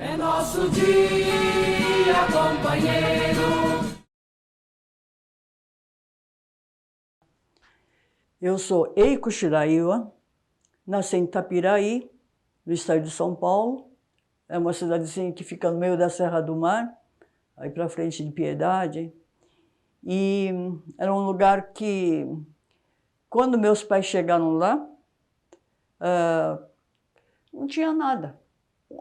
É nosso dia, companheiro. Eu sou Eiko Shiraiwa, nasci em Itapiraí, no estado de São Paulo. É uma cidadezinha que fica no meio da Serra do Mar, aí para frente de Piedade. E era um lugar que, quando meus pais chegaram lá, não tinha nada.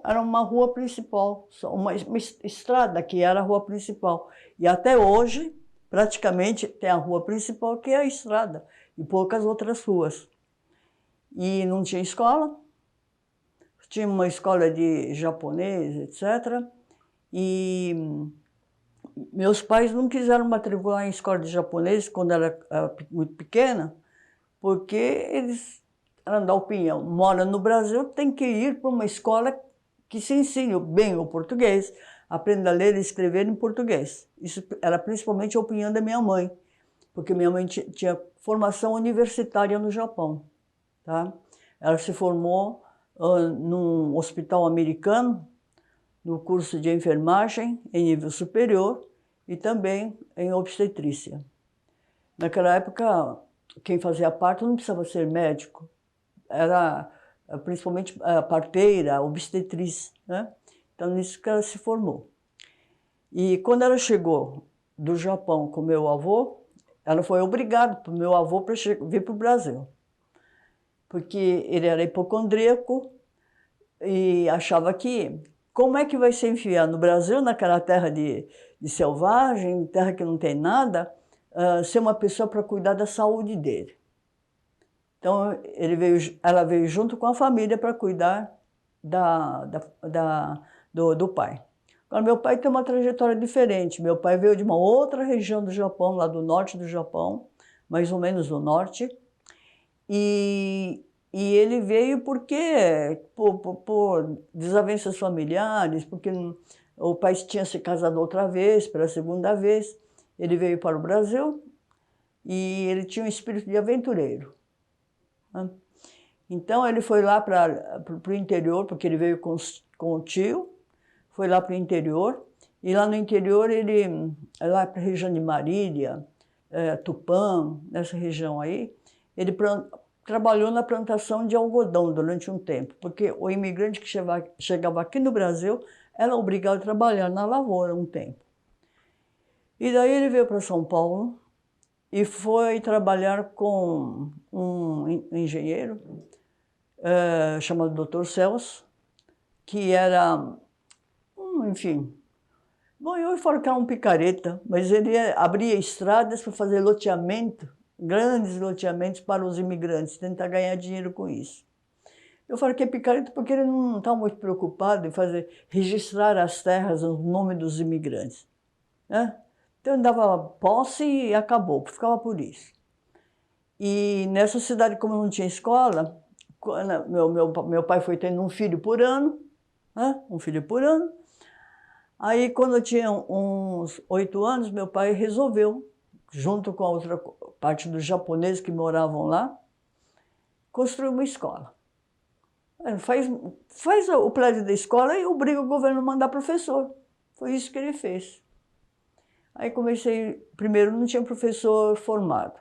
Era uma rua principal, uma estrada que era a rua principal. E até hoje, praticamente, tem a rua principal que é a estrada, e poucas outras ruas. E não tinha escola, tinha uma escola de japonês, etc. E meus pais não quiseram matricular em escola de japonês quando era muito pequena, porque eles eram da opinião, mora no Brasil, tem que ir para uma escola que se ensine bem o português, aprenda a ler e escrever em português. Isso era principalmente a opinião da minha mãe, porque minha mãe tinha formação universitária no Japão. Tá? Ela se formou num hospital americano, no curso de enfermagem em nível superior e também em obstetrícia. Naquela época, quem fazia parto não precisava ser médico, era principalmente parteira, obstetriz, né? Então, nisso que ela se formou. E quando ela chegou do Japão com meu avô, ela foi obrigada por meu avô para vir para o Brasil. Porque ele era hipocondríaco e achava que como é que vai se enfiar no Brasil, naquela terra de selvagem, terra que não tem nada, ser uma pessoa para cuidar da saúde dele. Então, ela veio junto com a família para cuidar do pai. Agora, meu pai tem uma trajetória diferente. Meu pai veio de uma outra região do Japão, lá do norte do Japão, mais ou menos do norte. E ele veio porque, por desavenças familiares, porque o pai tinha se casado outra vez, pela segunda vez. Ele veio para o Brasil e ele tinha um espírito de aventureiro. Então, ele foi lá para o interior, porque ele veio com o tio, foi lá para o interior, e lá no interior, lá para a região de Marília, Tupã, nessa região aí, ele trabalhou na plantação de algodão durante um tempo, porque o imigrante que chegava aqui no Brasil era obrigado a trabalhar na lavoura um tempo. E daí ele veio para São Paulo e foi trabalhar com um engenheiro chamado Dr. Celso, que era, enfim, bom, eu falo que era um picareta, mas ele abria estradas para fazer loteamento, grandes loteamentos para os imigrantes, tentar ganhar dinheiro com isso. Eu falo que é picareta porque ele não estava muito preocupado em registrar as terras no nome dos imigrantes, né? Então ele dava posse e acabou, ficava por isso. E nessa cidade, como não tinha escola, meu pai foi tendo um filho por ano, né? Um filho por ano. Aí, quando eu tinha uns 8 anos, meu pai resolveu, junto com a outra parte dos japoneses que moravam lá, construir uma escola. Faz o prédio da escola e obriga o governo a mandar professor. Foi isso que ele fez. Aí primeiro não tinha professor formado.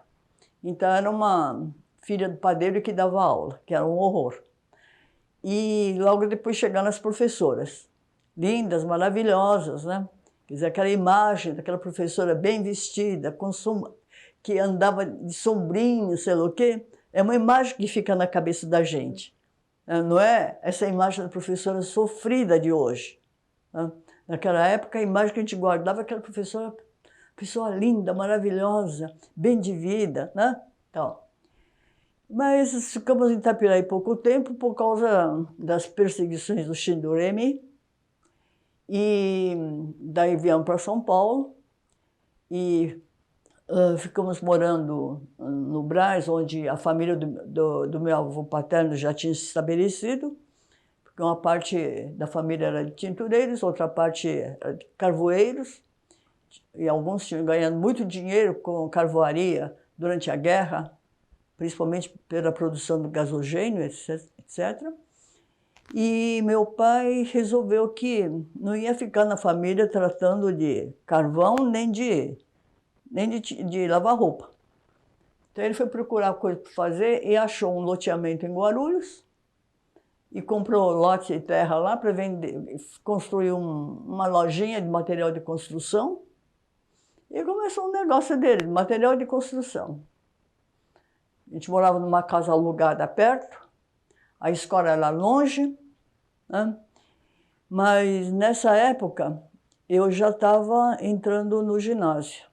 Então era uma filha do padeiro que dava aula, que era um horror. E logo depois chegaram as professoras, lindas, maravilhosas, né? Quer dizer, aquela imagem daquela professora bem vestida, que andava de sombrinho, sei lá o quê, é uma imagem que fica na cabeça da gente. Não é essa imagem da professora sofrida de hoje. Naquela época, a imagem que a gente guardava é aquela professora, pessoa linda, maravilhosa, bem de vida, né? Então, mas ficamos em Itapiraí pouco tempo por causa das perseguições do Shindoremi. E daí viemos para São Paulo e ficamos morando no Brás, onde a família do meu avô paterno já tinha se estabelecido, porque uma parte da família era de tintureiros, outra parte era de carvoeiros, e alguns tinham ganhado muito dinheiro com carvoaria durante a guerra, principalmente pela produção do gasogênio, etc. E meu pai resolveu que não ia ficar na família tratando de carvão nem de lavar roupa. Então ele foi procurar coisa para fazer e achou um loteamento em Guarulhos e comprou lote de terra lá para vender, construir uma lojinha de material de construção e começou um negócio dele, de material de construção. A gente morava numa casa alugada perto, a escola era longe, né? Mas nessa época eu já estava entrando no ginásio.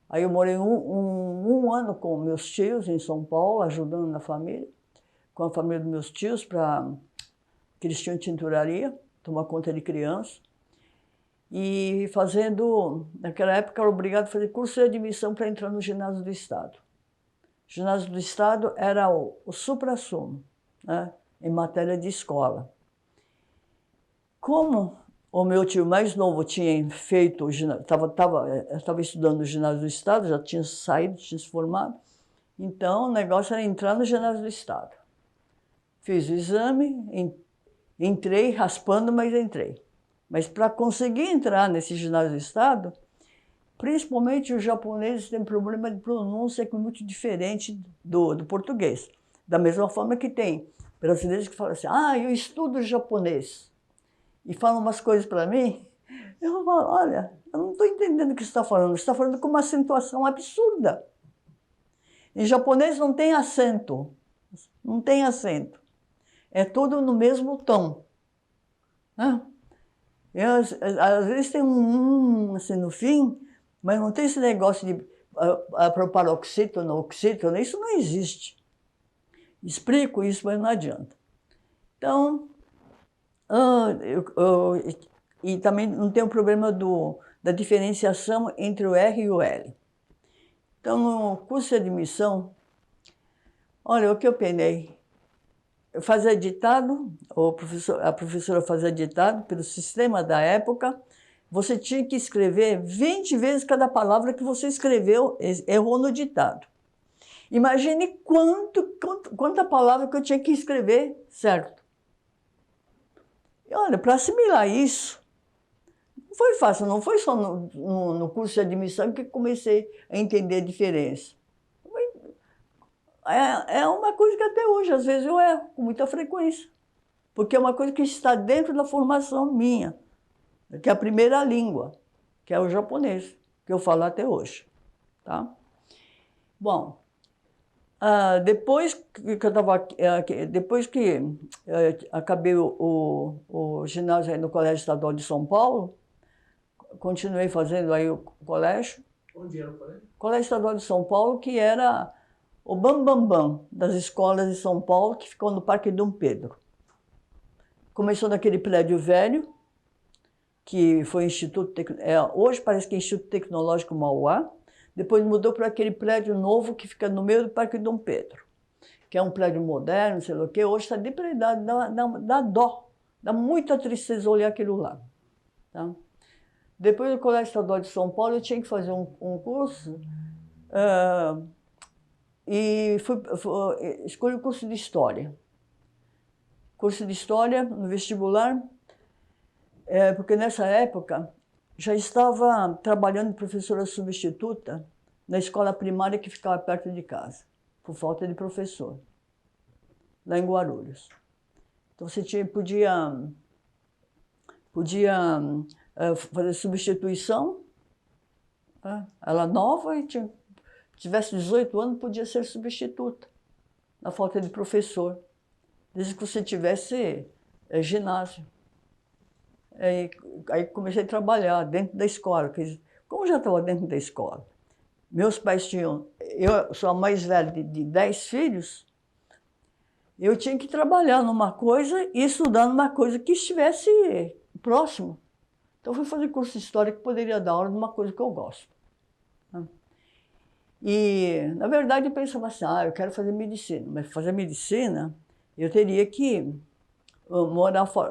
Aí eu morei um ano com meus tios em São Paulo, ajudando na família, com a família dos meus tios, que eles tinham tinturaria, tomar conta de criança. E fazendo, naquela época, eu era obrigado a fazer curso de admissão para entrar no ginásio do Estado. O ginásio do Estado era o suprassumo, né, em matéria de escola. Como o meu tio mais novo tinha feito, estava estudando no ginásio do Estado, já tinha saído, tinha se formado, então o negócio era entrar no ginásio do Estado. Fiz o exame, entrei raspando, mas entrei. Mas para conseguir entrar nesse ginásio do Estado, principalmente os japoneses têm problema de pronúncia que é muito diferente do português. Da mesma forma que tem brasileiros que falam assim, eu estudo japonês. E falam umas coisas para mim, eu falo, olha, eu não estou entendendo o que você está falando. Você está falando com uma acentuação absurda. Em japonês não tem acento. Não tem acento. É tudo no mesmo tom. Às vezes tem assim no fim, mas não tem esse negócio de paroxítono, oxítono, isso não existe. Explico isso, mas não adianta. Então, e também não tem o problema da diferenciação entre o R e o L. Então, no curso de admissão, olha, o que eu penei? Eu fazia ditado, a professora fazia ditado pelo sistema da época, você tinha que escrever 20 vezes cada palavra que você escreveu, errou no ditado. Imagine quanta palavra que eu tinha que escrever certo. E olha, para assimilar isso, não foi fácil, não foi só no curso de admissão que comecei a entender a diferença. É uma coisa que até hoje, às vezes, eu erro com muita frequência. Porque é uma coisa que está dentro da formação minha, que é a primeira língua, que é o japonês, que eu falo até hoje. Tá? Bom, depois que acabei o ginásio aí no Colégio Estadual de São Paulo, continuei fazendo aí o colégio. Onde era o colégio? Colégio Estadual de São Paulo, que era o bambambam das escolas de São Paulo, que ficou no Parque Dom Pedro. Começou naquele prédio velho, que foi Instituto hoje parece que é Instituto Tecnológico Mauá. Depois mudou para aquele prédio novo que fica no meio do Parque Dom Pedro, que é um prédio moderno, sei lá o quê. Hoje está depredado, dá dó, dá muita tristeza olhar aquilo lá. Tá? Depois do Colégio Estadual de São Paulo, eu tinha que fazer um curso e escolhi o curso de História. Curso de História no vestibular, porque nessa época já estava trabalhando de professora substituta na escola primária que ficava perto de casa, por falta de professor, lá em Guarulhos. Então você podia fazer substituição, ela nova, e tivesse 18 anos, podia ser substituta, na falta de professor, desde que você tivesse ginásio. Aí comecei a trabalhar dentro da escola. Como já estava dentro da escola, meus pais tinham... Eu sou a mais velha de 10 filhos, eu tinha que trabalhar numa coisa e estudar numa coisa que estivesse próximo. Então, fui fazer curso de História que poderia dar aula de uma coisa que eu gosto. E, na verdade, eu pensava assim, eu quero fazer medicina. Mas fazer medicina, eu teria que morar fora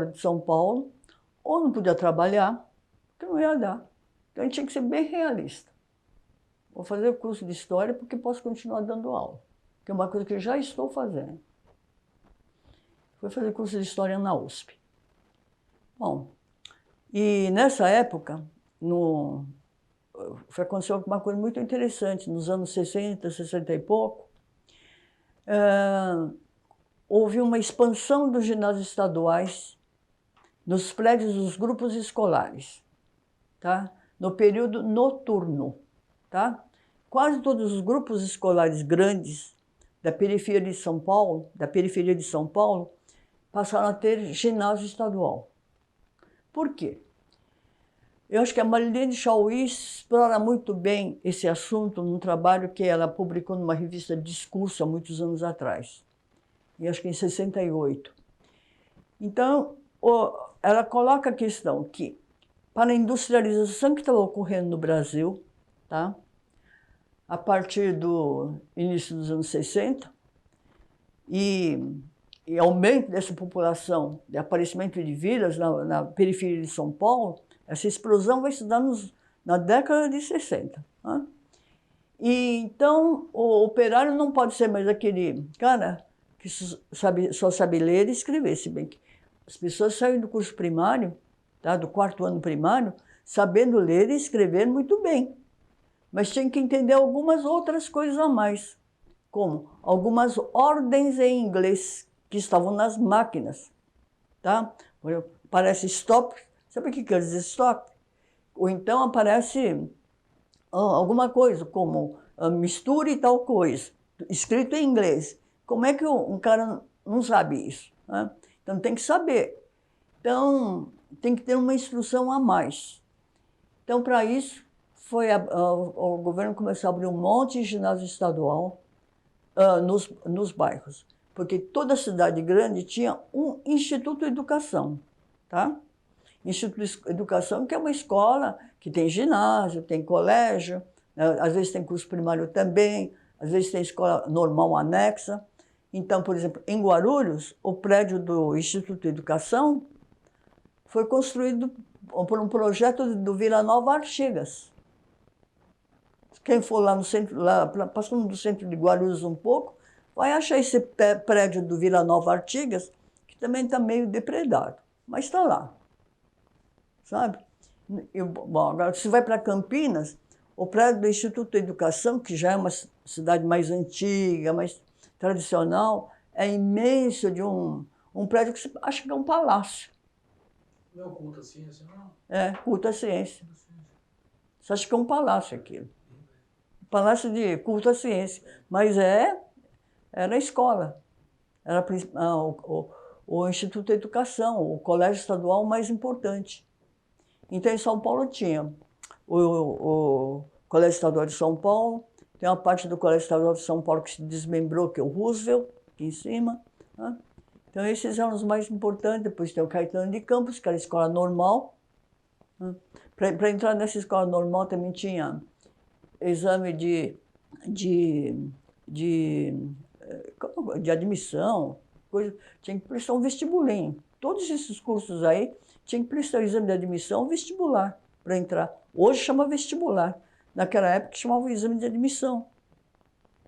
de São Paulo, ou não podia trabalhar, que não ia dar. Então, a gente tinha que ser bem realista. Vou fazer o curso de História porque posso continuar dando aula, que é uma coisa que eu já estou fazendo. Fui fazer curso de História na USP. Bom, e nessa época, aconteceu uma coisa muito interessante. Nos anos 60, 60 e pouco, houve uma expansão dos ginásios estaduais nos prédios dos grupos escolares, tá? No período noturno. Tá? Quase todos os grupos escolares grandes da periferia de São Paulo, passaram a ter ginásio estadual. Por quê? Eu acho que a Marlene Chauí explora muito bem esse assunto num trabalho que ela publicou numa revista de discurso há muitos anos atrás, e acho que em 68. Então, ela coloca a questão que, para a industrialização que estava ocorrendo no Brasil, tá? A partir do início dos anos 60, e aumento dessa população, de aparecimento de vilas na periferia de São Paulo, essa explosão vai se dar na década de 60. Né? E então o operário não pode ser mais aquele cara que só sabe ler e escrever, se bem que as pessoas saem do curso primário, tá? Do 4º ano primário, sabendo ler e escrever muito bem. Mas tinha que entender algumas outras coisas a mais, como algumas ordens em inglês que estavam nas máquinas. Tá? Aparece stop, sabe o que quer dizer stop? Ou então aparece alguma coisa, como misture tal coisa, escrito em inglês. Como é que um cara não sabe isso? Né? Então tem que saber. Então tem que ter uma instrução a mais. Então, para isso, o governo começou a abrir um monte de ginásio estadual nos bairros, porque toda cidade grande tinha um Instituto de Educação, tá? Instituto de Educação, que é uma escola que tem ginásio, tem colégio, né? Às vezes tem curso primário também, às vezes tem escola normal anexa. Então, por exemplo, em Guarulhos, o prédio do Instituto de Educação foi construído por um projeto do Vila Nova Artigas. Quem for lá no centro, passando do centro de Guarulhos um pouco, vai achar esse prédio do Vila Nova Artigas, que também está meio depredado, mas está lá, sabe? Bom, agora, se vai para Campinas, o prédio do Instituto de Educação, que já é uma cidade mais antiga, mais tradicional, é imenso, de um prédio que você acha que é um palácio. Não é o culto à ciência, não? É, culto à ciência. Você acha que é um palácio aquilo. Palácio de culto à ciência. Mas era a escola. Era o Instituto de Educação, o colégio estadual mais importante. Então, em São Paulo tinha o Colégio Estadual de São Paulo, tem uma parte do Colégio Estadual de São Paulo que se desmembrou, que é o Roosevelt, aqui em cima. Né? Então, esses eram os mais importantes. Depois tem o Caetano de Campos, que era a escola normal. Né? Para entrar nessa escola normal também tinha exame de admissão, tinha que prestar um vestibulinho. Todos esses cursos aí tinha que prestar o exame de admissão vestibular para entrar. Hoje chama vestibular. Naquela época chamava o exame de admissão.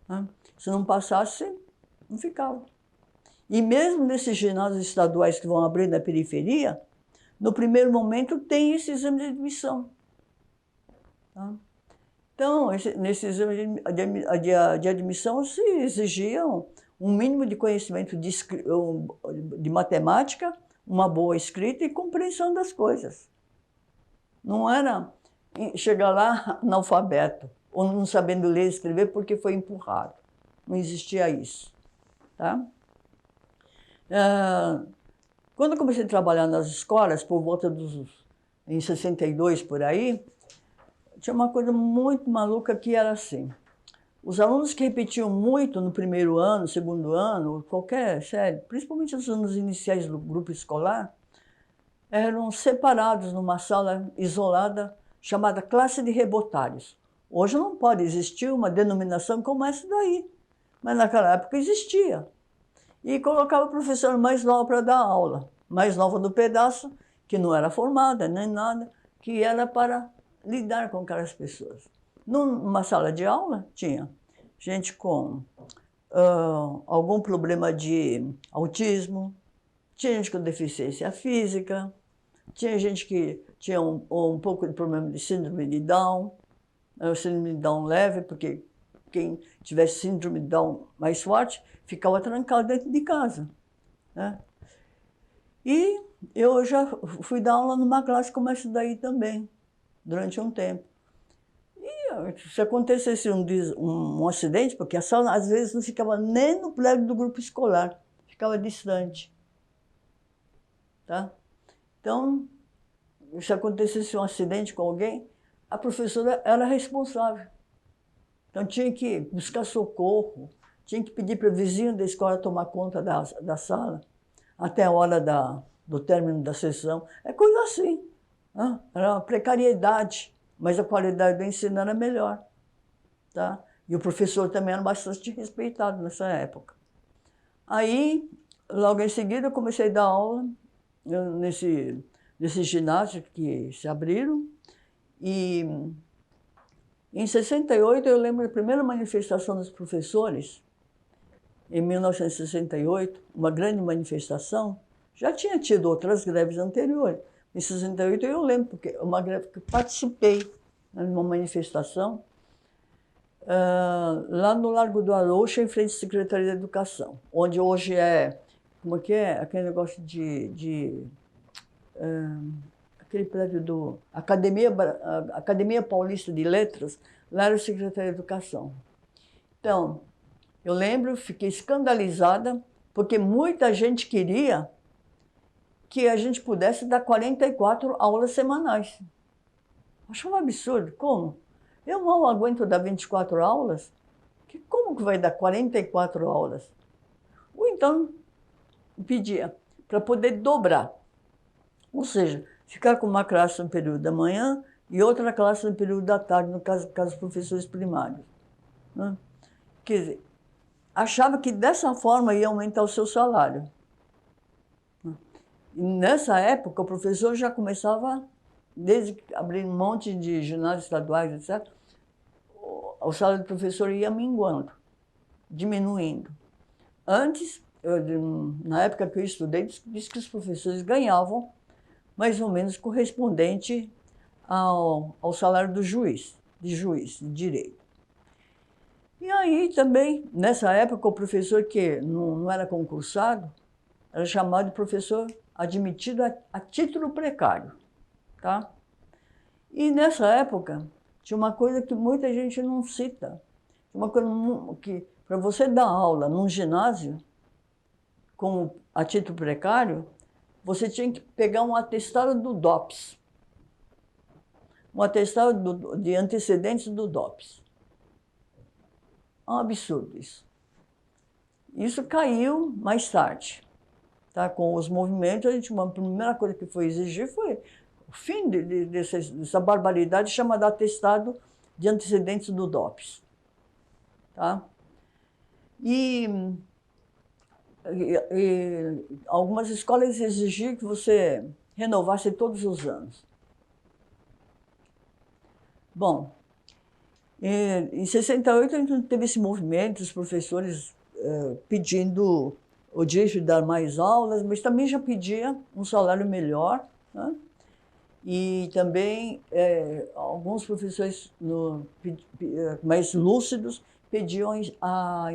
Né? Se não passasse, não ficava. E mesmo nesses ginásios estaduais que vão abrir na periferia, no primeiro momento tem esse exame de admissão. Tá? Então, nesse exame de admissão se exigia um mínimo de conhecimento de matemática, uma boa escrita e compreensão das coisas. Não era chegar lá analfabeto, ou não sabendo ler e escrever porque foi empurrado. Não existia isso. Tá? Quando eu comecei a trabalhar nas escolas, por volta em 62, por aí, tinha uma coisa muito maluca que era assim. Os alunos que repetiam muito no primeiro ano, segundo ano, qualquer série, principalmente os anos iniciais do grupo escolar, eram separados numa sala isolada chamada classe de rebotários. Hoje não pode existir uma denominação como essa daí, mas naquela época existia. E colocava o professor mais nova para dar aula, mais nova do pedaço, que não era formada nem nada, que era para lidar com aquelas pessoas. Numa sala de aula tinha gente com algum problema de autismo, tinha gente com deficiência física, tinha gente que tinha um pouco de problema de síndrome de Down, síndrome de Down leve, porque quem tivesse síndrome de Down mais forte ficava trancado dentro de casa, né? E eu já fui dar aula numa classe como essa daí também, durante um tempo. E se acontecesse um acidente, porque a sala às vezes não ficava nem no prédio do grupo escolar, ficava distante, tá? Então, se acontecesse um acidente com alguém, a professora era responsável. Então tinha que buscar socorro, tinha que pedir para o vizinho da escola tomar conta da sala, até a hora do término da sessão. É coisa assim, né? Era uma precariedade, mas a qualidade do ensino era melhor, tá? E o professor também era bastante respeitado nessa época. Aí, logo em seguida, eu comecei a dar aula nesse ginásio que se abriram. E em 68, eu lembro da primeira manifestação dos professores, em 1968, uma grande manifestação. Já tinha tido outras greves anteriores. Em 68 eu lembro, porque uma greve que eu participei numa manifestação lá no Largo do Arouche, em frente à Secretaria da Educação, onde hoje é, como é que é? Aquele negócio aquele prédio do Academia Paulista de Letras, lá era o Secretaria da Educação. Então, eu lembro, fiquei escandalizada, porque muita gente queria que a gente pudesse dar 44 aulas semanais. Achei um absurdo. Como? Eu não aguento dar 24 aulas? Como que vai dar 44 aulas? Ou então, pedia para poder dobrar. Ou seja, ficar com uma classe no período da manhã e outra classe no período da tarde, no caso dos professores primários, né? Quer dizer, achava que dessa forma ia aumentar o seu salário. E nessa época, o professor já começava, desde que abriu um monte de ginásios estaduais, etc., o salário do professor ia minguando, diminuindo. Antes, na época que eu estudei, disse que os professores ganhavam mais ou menos correspondente ao salário do juiz, de direito. E aí também, nessa época, o professor que não era concursado, era chamado de professor admitido a título precário, tá? E nessa época, tinha uma coisa que muita gente não cita. Uma coisa que, para você dar aula num ginásio, a título precário, você tinha que pegar um atestado do DOPS, um atestado de antecedentes do DOPS. É um absurdo isso. Isso caiu mais tarde. Tá? Com os movimentos, a primeira coisa que foi exigir foi o fim dessa barbaridade chamada atestado de antecedentes do DOPS. Tá? E algumas escolas exigiam que você renovasse todos os anos. Bom, em 68 a gente teve esse movimento, os professores pedindo o direito de dar mais aulas, mas também já pedia um salário melhor, né? E também alguns professores mais lúcidos pediam a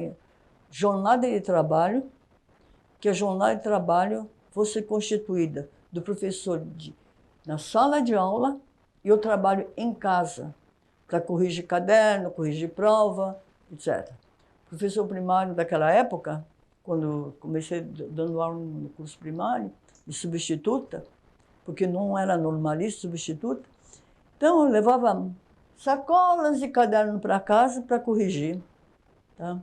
jornada de trabalho, que a jornada de trabalho fosse constituída do professor na sala de aula e o trabalho em casa, para corrigir caderno, corrigir prova, etc. O professor primário daquela época, quando comecei dando aula no curso primário, de substituta, porque não era normalista, substituta, então eu levava sacolas de caderno para casa para corrigir. Tá?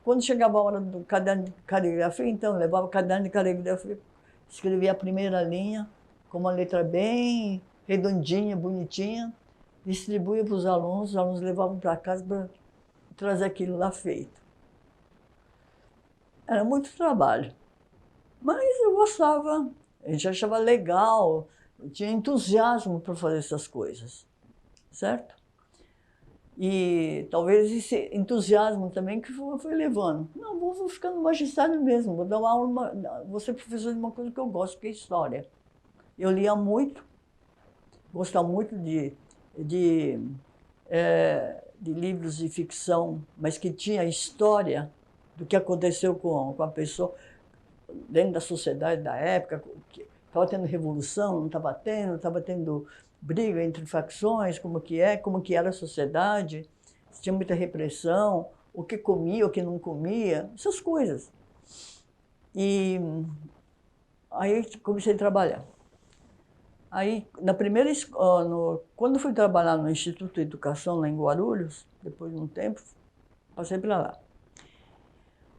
Quando chegava a hora do caderno de caligrafia, então eu levava o caderno de caligrafia, escrevia a primeira linha, com uma letra bem redondinha, bonitinha, distribuía para os alunos levavam para casa para trazer aquilo lá feito. Era muito trabalho, mas eu gostava, a gente achava legal, eu tinha entusiasmo para fazer essas coisas, certo? E talvez esse entusiasmo também que foi levando. Não, vou ficar no magistério mesmo, vou dar uma aula, vou ser professor de uma coisa que eu gosto, que é história. Eu lia muito, gostava muito de livros de ficção, mas que tinha história do que aconteceu com a pessoa dentro da sociedade da época, que estava tendo revolução, não estava tendo briga entre facções, como que era a sociedade, se tinha muita repressão, o que comia, o que não comia, essas coisas. E aí comecei a trabalhar. Aí, na primeira escola, quando fui trabalhar no Instituto de Educação, lá em Guarulhos, depois de um tempo, passei para lá.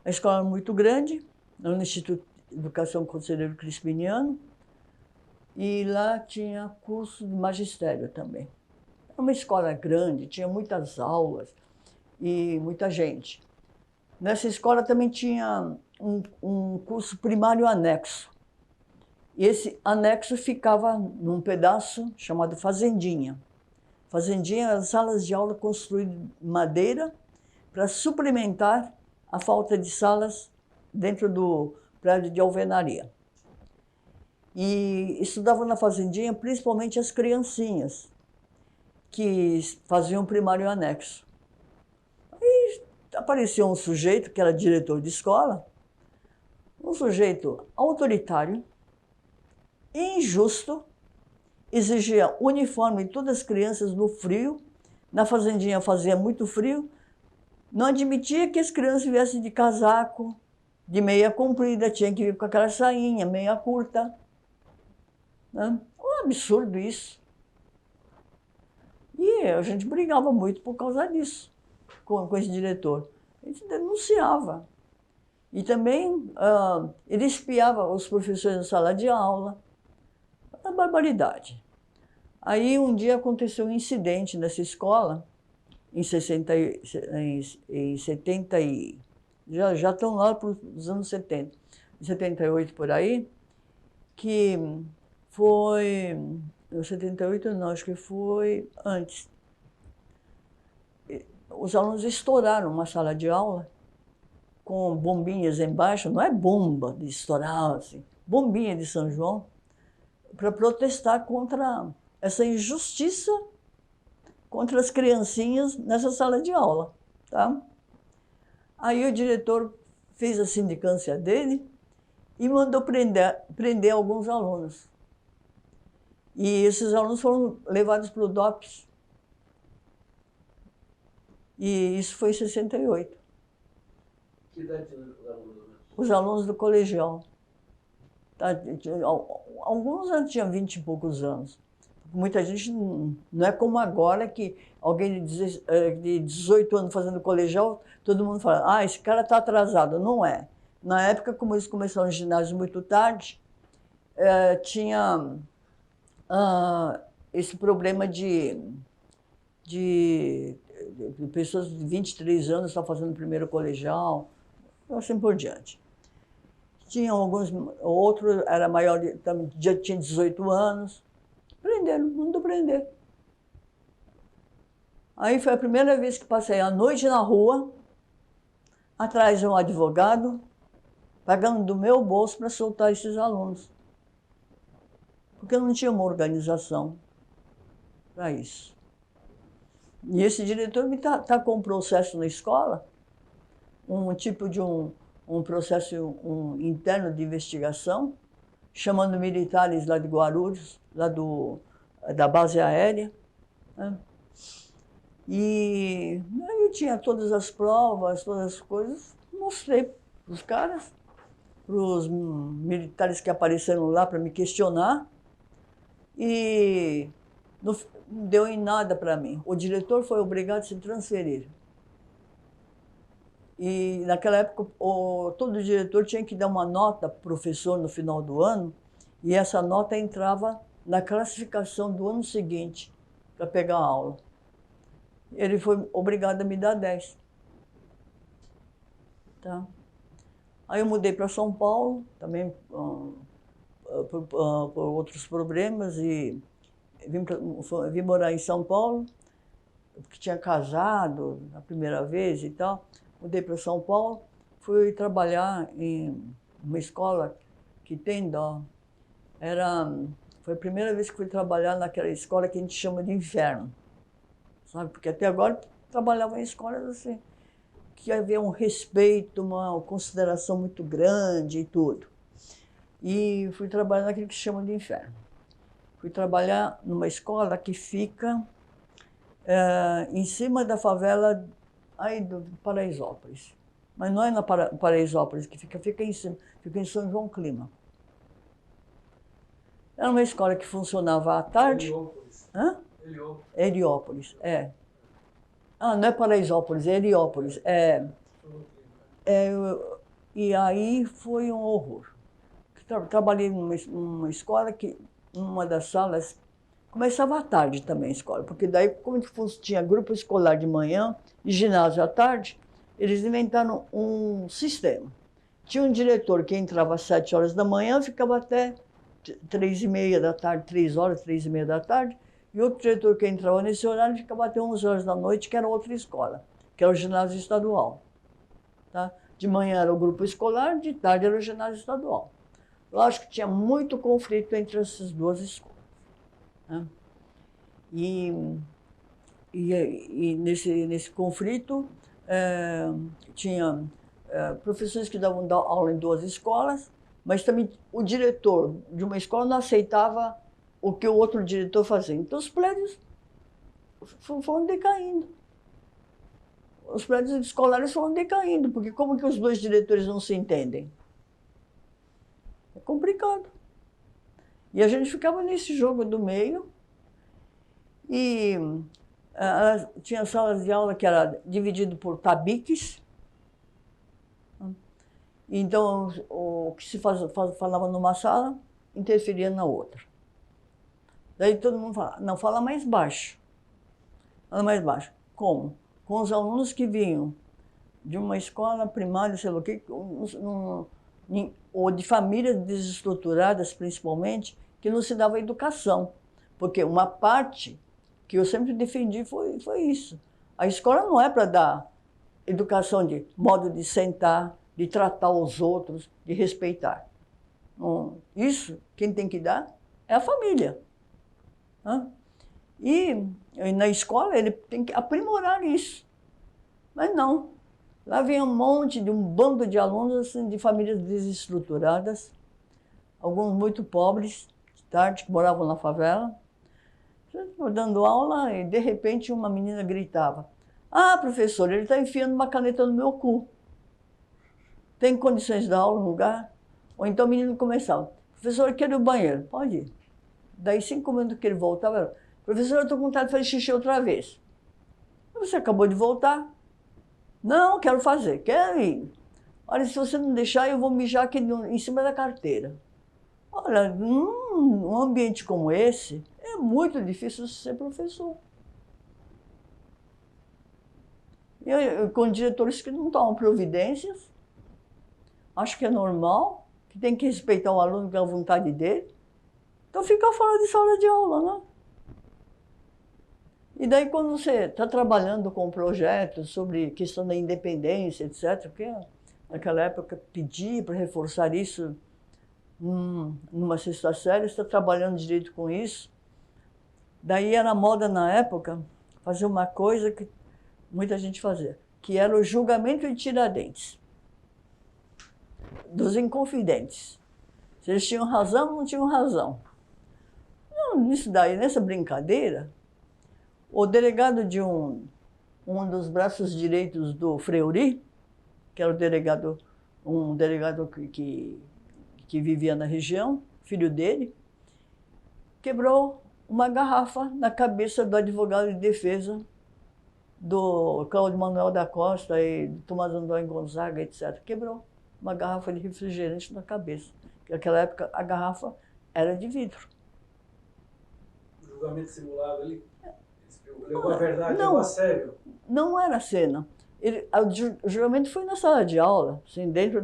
A escola era muito grande, no Instituto de Educação Conselheiro Crispiniano, e lá tinha curso de magistério também. Era uma escola grande, tinha muitas aulas e muita gente. Nessa escola também tinha um curso primário anexo. E esse anexo ficava num pedaço chamado fazendinha. Fazendinha eram salas de aula construídas de madeira para suplementar a falta de salas dentro do prédio de alvenaria. E estudavam na fazendinha principalmente as criancinhas, que faziam primário anexo. Aí apareceu um sujeito que era diretor de escola, um sujeito autoritário, injusto, exigia uniforme em todas as crianças no frio, na fazendinha fazia muito frio, não admitia que as crianças viessem de casaco, de meia comprida, tinha que vir com aquela sainha, meia curta. Né? Um absurdo isso. E a gente brigava muito por causa disso, com esse diretor. A gente denunciava. E também ele espiava os professores na sala de aula. Uma barbaridade. Aí um dia aconteceu um incidente nessa escola, em 70 já estão lá para os anos 70, em 78 por aí, que foi, em 78 não, acho que foi antes. Os alunos estouraram uma sala de aula com bombinhas embaixo, não é bomba de estourar, assim, bombinha de São João, para protestar contra essa injustiça contra as criancinhas nessa sala de aula, tá? Aí o diretor fez a sindicância dele e mandou prender alguns alunos. E esses alunos foram levados para o DOPS. E isso foi em 68. Que idade tinha os alunos? Os alunos do colegial. Tá? Alguns já tinham 20 e poucos anos. Muita gente não é como agora, que alguém de 18 anos fazendo colegial, todo mundo fala, ah, esse cara está atrasado. Não é. Na época, como eles começaram o ginásio muito tarde, tinha esse problema de pessoas de 23 anos estão fazendo o primeiro colegial, assim por diante. Tinha alguns, outro era maior, já tinha 18 anos. Prenderam, mandou prender. Aí foi a primeira vez que passei a noite na rua, atrás de um advogado, pagando do meu bolso para soltar esses alunos. Porque não tinha uma organização para isso. E esse diretor me tacou um processo na escola, um tipo de um processo interno de investigação, chamando militares lá de Guarulhos, lá da base aérea. Né? E eu tinha todas as provas, todas as coisas, mostrei para os caras, para os militares que apareceram lá para me questionar, e não deu em nada para mim. O diretor foi obrigado a se transferir. E naquela época, todo diretor tinha que dar uma nota para o professor no final do ano, e essa nota entrava na classificação do ano seguinte, para pegar a aula. Ele foi obrigado a me dar 10. Tá? Aí eu mudei para São Paulo, também por outros problemas, e vim morar em São Paulo. que tinha casado na primeira vez e tal, mudei para São Paulo, fui trabalhar em uma escola que tem dó. Foi a primeira vez que fui trabalhar naquela escola que a gente chama de inferno, sabe? Porque até agora trabalhava em escolas assim, que havia um respeito, uma consideração muito grande e tudo. E fui trabalhar naquilo que se chama de inferno. Fui trabalhar numa escola que fica em cima da favela aí do Paraisópolis. Mas não é na Paraisópolis que fica em cima, fica em São João Clima. Era uma escola que funcionava à tarde. Heliópolis. Hã? Heliópolis. Heliópolis, é. Ah, não é Paraisópolis, é Heliópolis. E aí foi um horror. Trabalhei numa escola que, numa das salas, começava à tarde também a escola, porque daí, como tinha grupo escolar de manhã e ginásio à tarde, eles inventaram um sistema. Tinha um diretor que entrava às 7 horas da manhã, ficava até 3h30 da tarde, 3 horas, 3h30 da tarde, e outro diretor que entrava nesse horário ficava até 11 horas da noite, que era outra escola, que era o ginásio estadual. Tá? De manhã era o grupo escolar, de tarde era o ginásio estadual. Lógico que tinha muito conflito entre essas duas escolas. Né? E nesse conflito, tinha professores que davam aula em duas escolas, mas também o diretor de uma escola não aceitava o que o outro diretor fazia. Então os prédios foram decaindo. Os prédios escolares foram decaindo, porque como que os dois diretores não se entendem? É complicado. E a gente ficava nesse jogo do meio e tinha salas de aula que era dividido por tabiques. Então, o que se falava numa sala interferia na outra. Daí todo mundo falava, não, fala mais baixo. Fala mais baixo. Como? Com os alunos que vinham de uma escola primária, sei lá o quê, ou de famílias desestruturadas, principalmente, que não se dava educação. Porque uma parte que eu sempre defendi foi isso. A escola não é para dar educação de modo de sentar, de tratar os outros, de respeitar. Isso, quem tem que dar é a família. E na escola ele tem que aprimorar isso. Mas não. Lá vem um bando de alunos assim, de famílias desestruturadas, alguns muito pobres, de tarde, que moravam na favela. Eu dando aula e, de repente, uma menina gritava, ah, professor, ele está enfiando uma caneta no meu cu. Tem condições de dar aula no lugar? Ou então o menino começava, professor, eu quero ir ao banheiro. Pode ir. Daí 5 minutos que ele voltava, professor, eu estou com vontade de fazer xixi outra vez. Você acabou de voltar. Não, quero fazer, quero ir. Olha, se você não deixar, eu vou mijar aqui em cima da carteira. Olha, num ambiente como esse, é muito difícil ser professor. Com diretores que não tomam providências, acho que é normal, que tem que respeitar o aluno com a vontade dele. Então fica fora de sala de aula, né? E daí quando você está trabalhando com projetos sobre questão da independência, etc., porque naquela época pedi para reforçar isso numa sexta série, está trabalhando direito com isso. Daí era moda na época fazer uma coisa que muita gente fazia, que era o julgamento de Tiradentes, dos inconfidentes. Se eles tinham razão ou não tinham razão. Nisso daí, nessa brincadeira, o delegado de um dos braços direitos do Fleury, que era um delegado que vivia na região, filho dele, quebrou uma garrafa na cabeça do advogado de defesa do Cláudio Manuel da Costa e do Tomás Antônio Gonzaga, etc. Quebrou uma garrafa de refrigerante na cabeça. Porque naquela época a garrafa era de vidro. O julgamento simulado ali? Levou a verdade, levou a sério? Não era cena. O julgamento foi na sala de aula, assim, dentro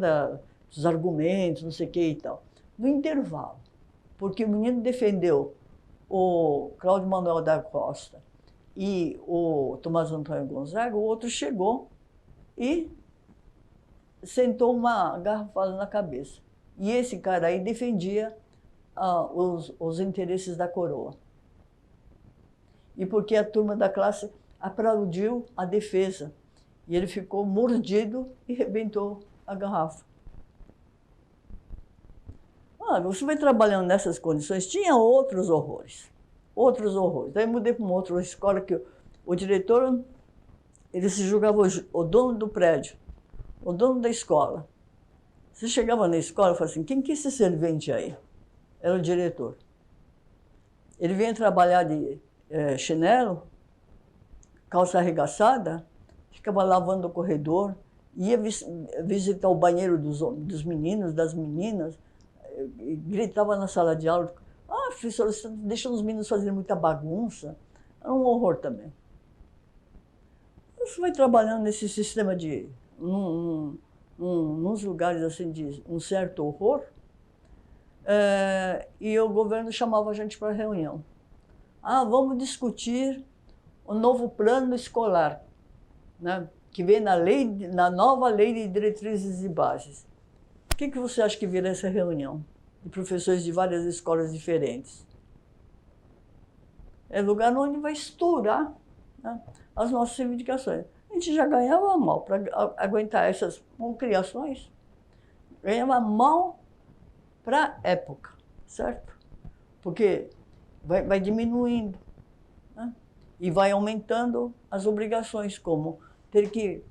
dos argumentos, não sei o que e tal. No intervalo, porque o menino defendeu o Cláudio Manuel da Costa e o Tomás Antônio Gonzaga, o outro chegou e sentou uma garrafada na cabeça. E esse cara aí defendia os interesses da coroa. E porque a turma da classe aplaudiu a defesa. E ele ficou mordido e rebentou a garrafa. Você vai trabalhando nessas condições, tinha outros horrores. Outros horrores. Daí mudei para uma outra escola que o diretor, ele se julgava o dono do prédio, o dono da escola. Você chegava na escola e falava assim, quem que é esse servente aí? Era o diretor. Ele vinha trabalhar de chinelo, calça arregaçada, ficava lavando o corredor, ia visitar o banheiro dos meninos, das meninas, e gritava na sala de aula, professor, você deixa os meninos fazerem muita bagunça. Era um horror também. Você vai trabalhando nesse sistema de... nos lugares assim de um certo horror, e o governo chamava a gente para reunião. Vamos discutir o novo plano escolar, né, que vem na nova lei de diretrizes e bases. O que você acha que vira essa reunião? De professores de várias escolas diferentes. É lugar onde vai estourar, né, as nossas reivindicações. A gente já ganhava mal para aguentar essas criações. Ganhava mal para a época, certo? Porque vai diminuindo, né? E vai aumentando as obrigações, como ter que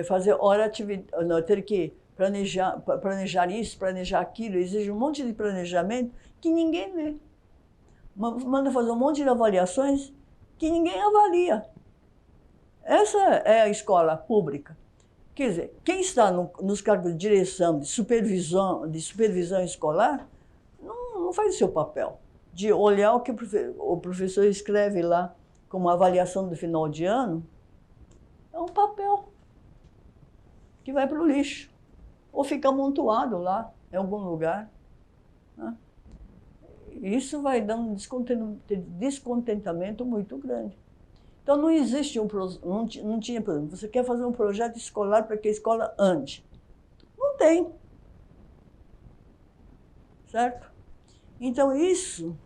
fazer hora atividade, ter que planejar isso, planejar aquilo, exige um monte de planejamento que ninguém vê. Manda fazer um monte de avaliações que ninguém avalia. Essa é a escola pública. Quer dizer, quem está nos cargos de direção, de supervisão escolar, não faz o seu papel de olhar o que o professor escreve lá como avaliação do final de ano. É um papel que vai para o lixo ou fica amontoado lá em algum lugar, né? Isso vai dando um descontentamento muito grande. Então não existe não tinha problema. Você quer fazer um projeto escolar para que a escola ande? Não tem. Certo? Então isso,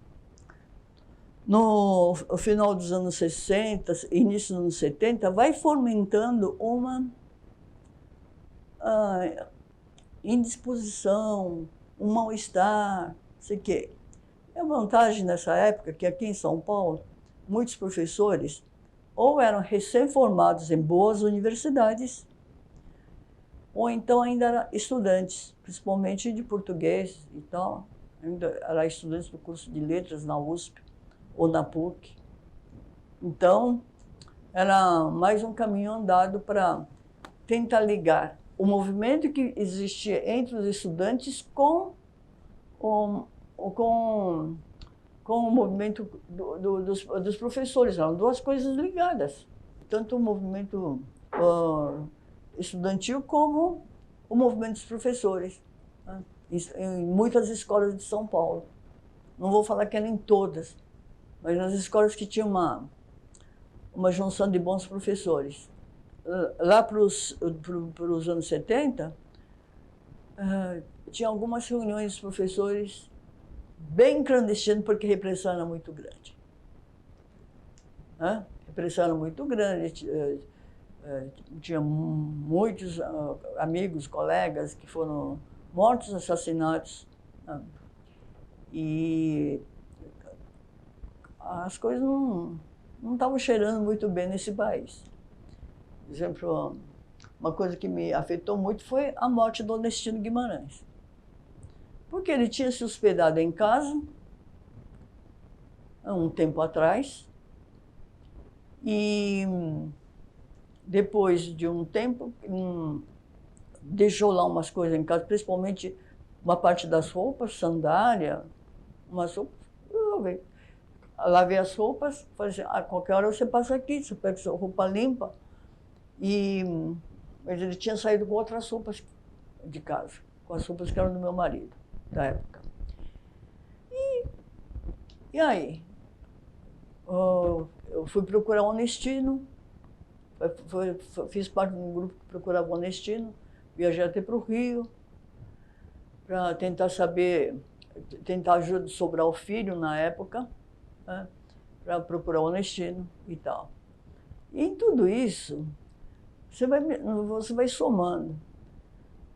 no final dos anos 60, início dos anos 70, vai fomentando uma indisposição, um mal-estar, não sei o quê. A vantagem nessa época que aqui em São Paulo, muitos professores ou eram recém-formados em boas universidades, ou então ainda eram estudantes, principalmente de português e tal. Ainda eram estudantes do curso de letras na USP ou na PUC. Então, era mais um caminho andado para tentar ligar o movimento que existia entre os estudantes com o movimento dos professores. Eram duas coisas ligadas, tanto o movimento estudantil como o movimento dos professores, né, em muitas escolas de São Paulo. Não vou falar que eram em todas, mas nas escolas que tinham uma junção de bons professores. Lá para os anos 70, tinha algumas reuniões dos professores bem clandestino, porque a repressão era muito grande. A repressão era muito grande, tinha muitos amigos, colegas que foram mortos, assassinados. E as coisas não estavam cheirando muito bem nesse país. Por exemplo, uma coisa que me afetou muito foi a morte do Ernestino Guimarães. Porque ele tinha se hospedado em casa, há um tempo atrás, e depois de um tempo, deixou lá umas coisas em casa, principalmente uma parte das roupas, sandália, umas roupas. Eu lavei as roupas, falei assim, qualquer hora você passa aqui, você pega sua roupa limpa. Mas ele tinha saído com outras roupas de casa, com as roupas que eram do meu marido, da época. E aí? eu fui procurar o Onestino, fiz parte de um grupo que procurava o Onestino, viajei até para o Rio, para tentar ajuda sobre o filho na época, né, para procurar o Onestino e tal. E em tudo isso, você vai somando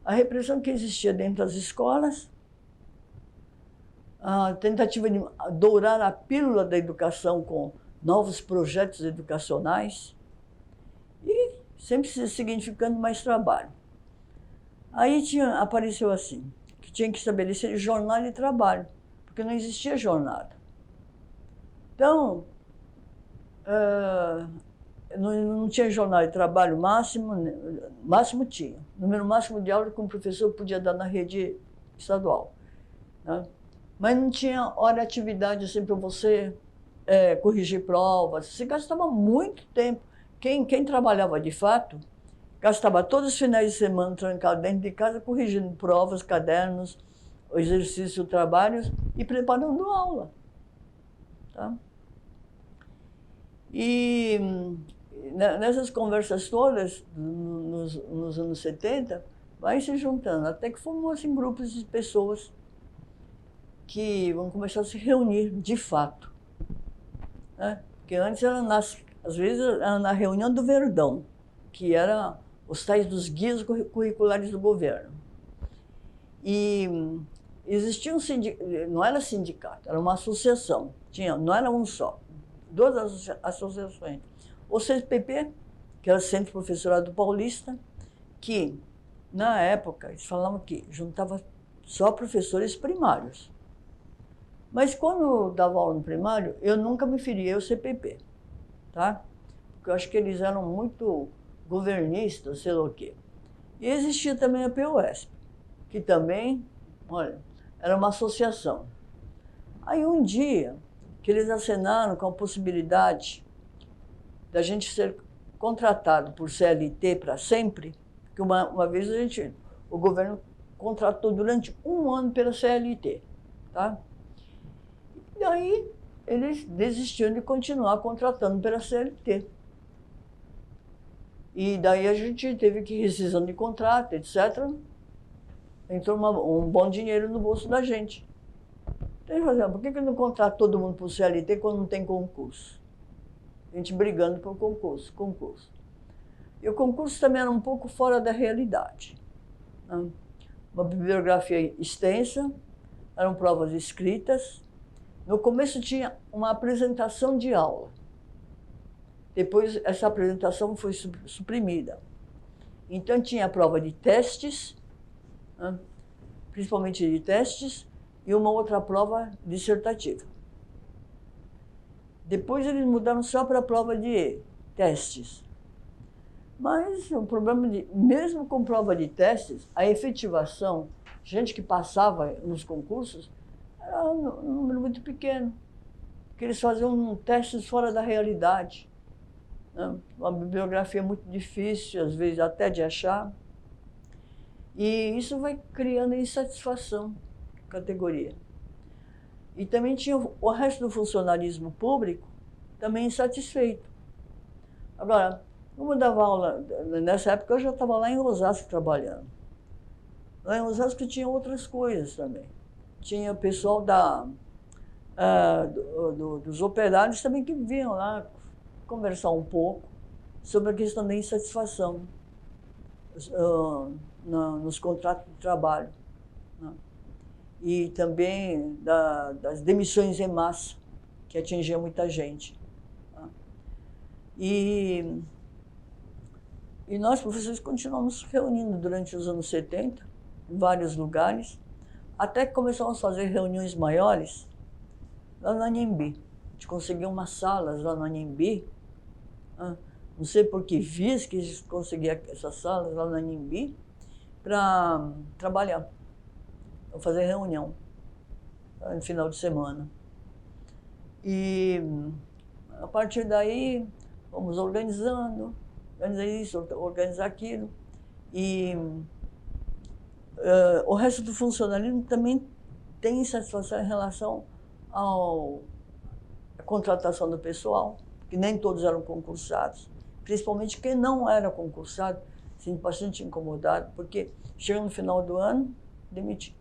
a repressão que existia dentro das escolas, a tentativa de dourar a pílula da educação com novos projetos educacionais e sempre se significando mais trabalho. Aí apareceu assim, que tinha que estabelecer jornada de trabalho, porque não existia jornada. Então, não tinha jornada de trabalho máximo tinha. Número máximo de aula que um professor podia dar na rede estadual, né? Mas não tinha hora de atividade assim para você corrigir provas. Você gastava muito tempo. Quem trabalhava de fato, gastava todos os finais de semana trancado dentro de casa, corrigindo provas, cadernos, exercícios, trabalhos e preparando aula. Tá? E nessas conversas todas, nos anos 70, vai se juntando, até que formou-se grupos de pessoas que vão começar a se reunir de fato, né? Porque antes às vezes era na reunião do Verdão, que era os tais dos guias curriculares do governo. E existia não era sindicato, era uma associação, não era um só, duas associações. O CPP, que era o Centro Professorado Paulista, que na época eles falavam que juntava só professores primários. Mas quando eu dava aula no primário, eu nunca me filiei ao CPP, tá? Porque eu acho que eles eram muito governistas, sei lá o quê. E existia também a PUESP, que também, olha, era uma associação. Aí um dia, que eles acenaram com a possibilidade da gente ser contratado por CLT para sempre, que uma vez o governo contratou durante 1 ano pela CLT, tá? E aí eles desistiram de continuar contratando pela CLT. E daí a gente teve que rescisão de contrato, etc. Entrou um bom dinheiro no bolso da gente. Então, por que não contrata todo mundo para o CLT quando não tem concurso? A gente brigando por concurso. E o concurso também era um pouco fora da realidade, né? Uma bibliografia extensa, eram provas escritas. No começo tinha uma apresentação de aula. Depois essa apresentação foi suprimida. Então tinha a prova de testes, né? Principalmente de testes, e uma outra prova dissertativa. Depois eles mudaram só para a prova de testes. Mas o problema mesmo com prova de testes, a efetivação, gente que passava nos concursos, era um número muito pequeno, porque eles faziam testes fora da realidade, né? Uma bibliografia muito difícil, às vezes até de achar. E isso vai criando insatisfação na categoria. E também tinha o resto do funcionalismo público também insatisfeito. Agora, como eu dava aula, nessa época eu já estava lá em Osasco trabalhando. Lá em Osasco tinha outras coisas também. Tinha o pessoal dos operários também que vinham lá conversar um pouco sobre a questão da insatisfação nos contratos de trabalho, né? E também das demissões em massa, que atingiam muita gente, né? E nós, professores, continuamos reunindo durante os anos 70, em vários lugares, até que começamos a fazer reuniões maiores lá no Anhembi. A gente conseguiu umas salas lá no Anhembi, né? Não sei por que vias que a gente conseguia essas salas lá no Anhembi para trabalhar, para fazer reunião no final de semana. E a partir daí, fomos organizar isso, organizar aquilo. E o resto do funcionalismo também tem insatisfação em relação à contratação do pessoal, que nem todos eram concursados, principalmente quem não era concursado, assim, bastante incomodado, porque chega no final do ano, demitir.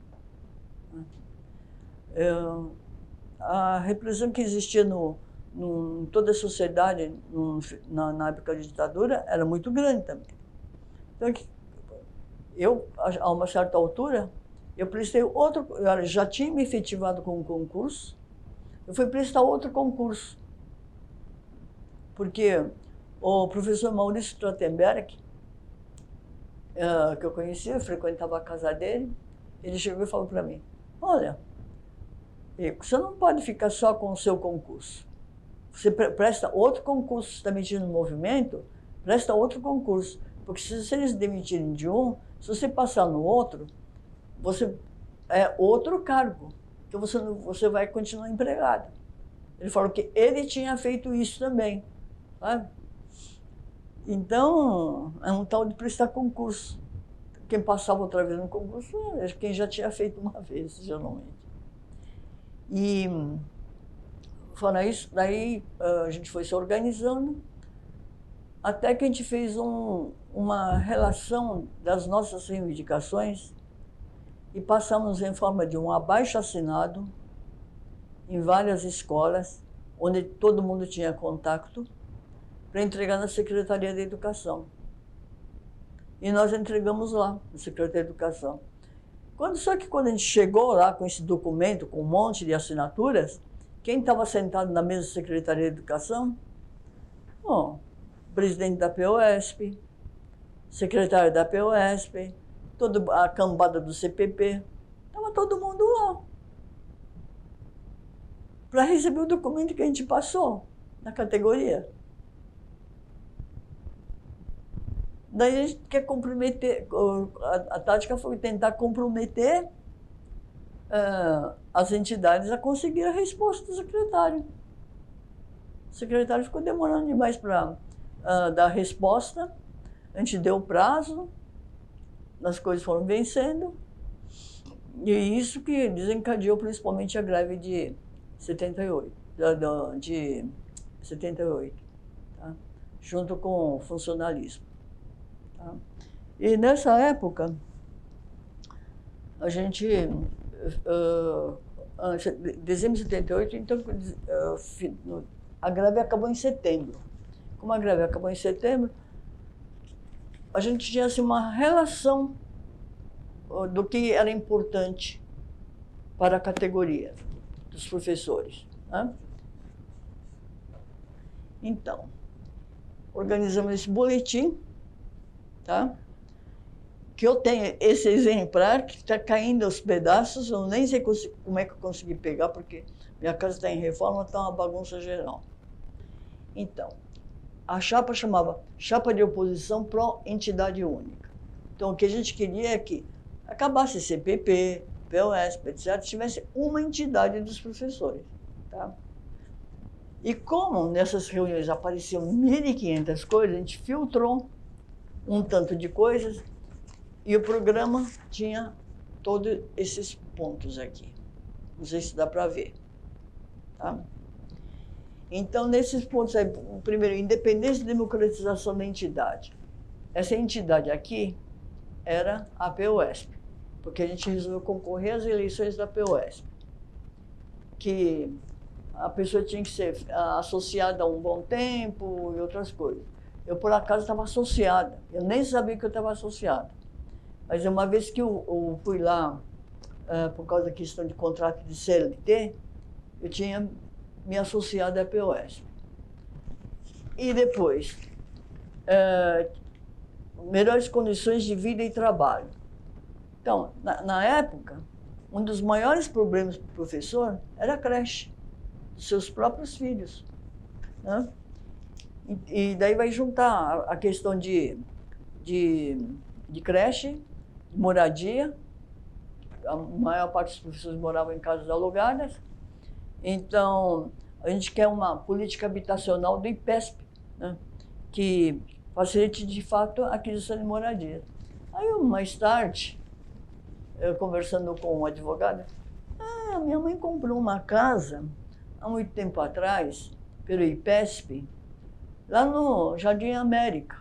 A repressão que existia em toda a sociedade na época da ditadura era muito grande também. Então, a uma certa altura, eu prestei outro, eu já tinha me efetivado com um concurso, eu fui prestar outro concurso, porque o professor Maurício Trottenberg, que eu conhecia, eu frequentava a casa dele, ele chegou e falou para mim, olha, você não pode ficar só com o seu concurso. Você presta outro concurso, você está metido no movimento, presta outro concurso. Porque se eles demitirem de um, se você passar no outro, você é outro cargo, que você vai continuar empregado. Ele falou que ele tinha feito isso também, sabe? Então, é um tal de prestar concurso. Quem passava outra vez no concurso é quem já tinha feito uma vez, geralmente. E, fora isso, daí a gente foi se organizando, até que a gente fez uma relação das nossas reivindicações e passamos em forma de um abaixo-assinado em várias escolas, onde todo mundo tinha contato, para entregar na Secretaria da Educação. E nós entregamos lá, na Secretaria da Educação. Só que quando a gente chegou lá com esse documento, com um monte de assinaturas, quem estava sentado na mesa da Secretaria da Educação? Bom, o presidente da POSP, secretário da POSP, toda a cambada do CPP, estava todo mundo lá para receber o documento que a gente passou na categoria. Daí a gente quer comprometer, a tática foi tentar comprometer as entidades a conseguir a resposta do secretário. O secretário ficou demorando demais para dar a resposta, a gente deu o prazo, as coisas foram vencendo, e isso que desencadeou principalmente a greve de 78, tá? Junto com o funcionalismo. Tá? E nessa época, a gente, dezembro de 78, então, a greve acabou em setembro. Como a greve acabou em setembro, a gente tinha assim, uma relação do que era importante para a categoria dos professores. Né? Então, organizamos esse boletim, tá? Que eu tenho esse exemplar que está caindo aos pedaços, eu nem sei como é que eu consegui pegar, porque minha casa está em reforma, está uma bagunça geral. Então, a chapa chamava Chapa de Oposição Pró-Entidade Única. Então, o que a gente queria é que acabasse CPP, POSP, etc., tivesse uma entidade dos professores. Tá? E como nessas reuniões apareciam 1.500 coisas, a gente filtrou um tanto de coisas e o programa tinha todos esses pontos aqui. Não sei se dá para ver. Tá? Então, nesses pontos aí, o primeiro, independência e democratização da entidade. Essa entidade aqui era a POSP, porque a gente resolveu concorrer às eleições da POSP, que a pessoa tinha que ser associada a um bom tempo e outras coisas. Eu, por acaso, estava associada. Eu nem sabia que eu estava associada. Mas uma vez que eu fui lá, por causa da questão de contrato de CLT, eu tinha me associado à POSP. E depois, melhores condições de vida e trabalho. Então, na época, um dos maiores problemas para o professor era a creche, dos seus próprios filhos. Né? E daí vai juntar a questão de creche, de moradia. A maior parte dos professores moravam em casas alugadas. Então, a gente quer uma política habitacional do IPESP, né? Que facilite, de fato, a aquisição de moradia. Aí, mais tarde, eu conversando com um advogado, minha mãe comprou uma casa há muito tempo atrás, pelo IPESP, lá no Jardim América.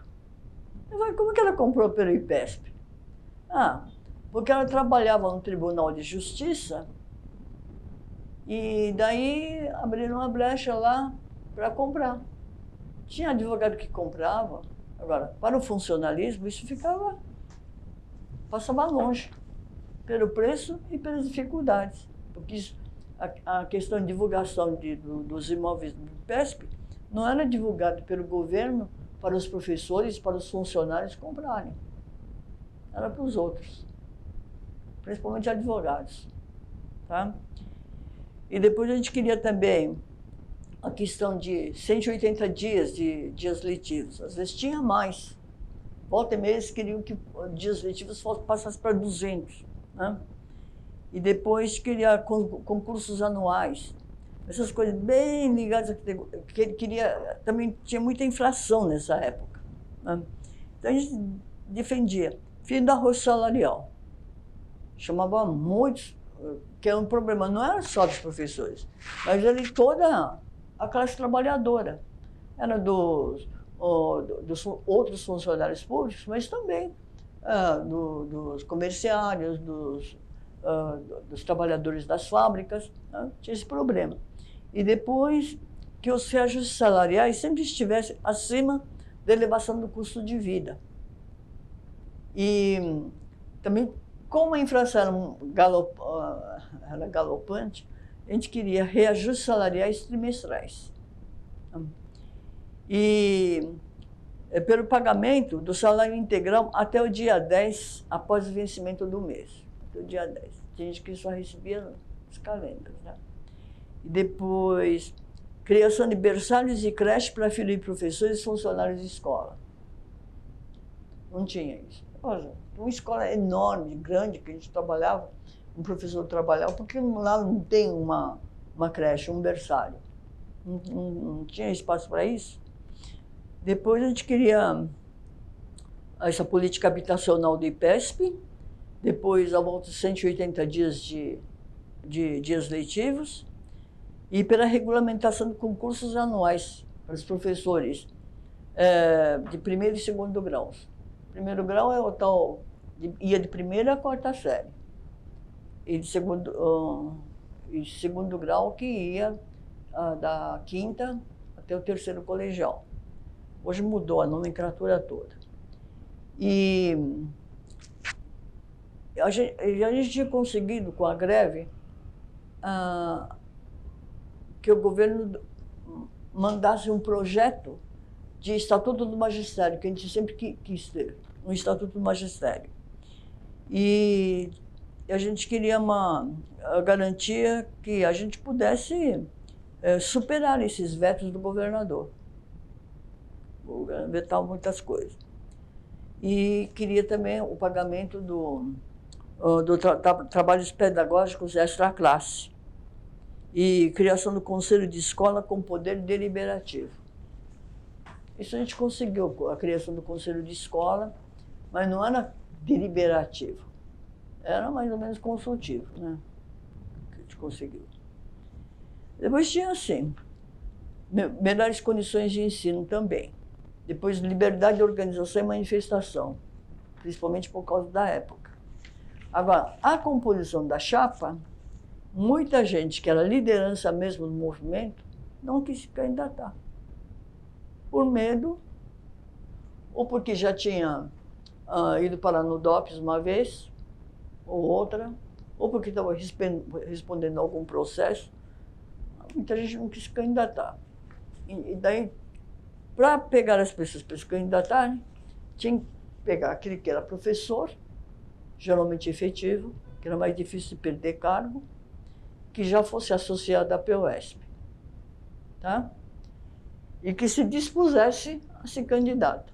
Eu falei, como que ela comprou pelo IPESP? Ah, porque ela trabalhava no Tribunal de Justiça e daí abriram uma brecha lá para comprar. Tinha advogado que comprava. Agora, para o funcionalismo, isso passava longe, pelo preço e pelas dificuldades. Porque isso, a questão de divulgação dos imóveis do IPESP não era divulgado pelo governo para os professores, para os funcionários comprarem. Era para os outros, principalmente advogados. Tá? E depois a gente queria também a questão de 180 dias de dias letivos. Às vezes tinha mais. Volta e meia eles queriam que dias letivos passassem para 200. Né? E depois queria concursos anuais. Essas coisas bem ligadas que ele queria. Também tinha muita inflação nessa época. Né? Então a gente defendia fim do arroz salarial. Chamava muitos, que era um problema, não era só dos professores, mas era de toda a classe trabalhadora. Era dos outros funcionários públicos, mas também dos comerciários, dos trabalhadores das fábricas, né? Tinha esse problema. E depois que os reajustes salariais sempre estivessem acima da elevação do custo de vida. E também, como a inflação era galopante, a gente queria reajustes salariais trimestrais. E pelo pagamento do salário integral até o dia 10, após o vencimento do mês. Até o dia 10. Tem gente que só recebia os calendários. Né? E depois, criação de berçários e creches para filhos de professores e funcionários de escola. Não tinha isso. Uma escola enorme, grande, que a gente trabalhava, um professor trabalhava, porque lá não tem uma creche, um berçário. Não tinha espaço para isso. Depois a gente queria essa política habitacional do IPESP, depois a volta de 180 dias de dias letivos e pela regulamentação de concursos anuais para os professores de primeiro e segundo graus. Primeiro grau é o tal, ia de primeira a quarta série. E de segundo grau que ia da quinta até o terceiro colegial. Hoje mudou a nomenclatura toda. E a gente tinha conseguido, com a greve, que o governo mandasse um projeto de Estatuto do Magistério, que a gente sempre quis ter, um Estatuto do Magistério. E a gente queria uma garantia que a gente pudesse superar esses vetos do governador. O governo vetava muitas coisas. E queria também o pagamento trabalhos pedagógicos extra-classe e criação do conselho de escola com poder deliberativo. Isso a gente conseguiu, a criação do conselho de escola, mas não era deliberativo. Era mais ou menos consultivo, né? Que a gente conseguiu. Depois tinha, assim, melhores condições de ensino também. Depois, liberdade de organização e manifestação, principalmente por causa da época. Agora, a composição da chapa, muita gente que era liderança mesmo do movimento, não quis se candidatar. Por medo, ou porque já tinha ido para a NUDOPS uma vez, ou outra, ou porque estava respondendo a algum processo. Muita gente não quis se candidatar. E daí, para pegar as pessoas para se candidatarem, tinha que pegar aquele que era professor, geralmente efetivo, que era mais difícil de perder cargo, que já fosse associado à PUESP, tá? E que se dispusesse a ser candidato.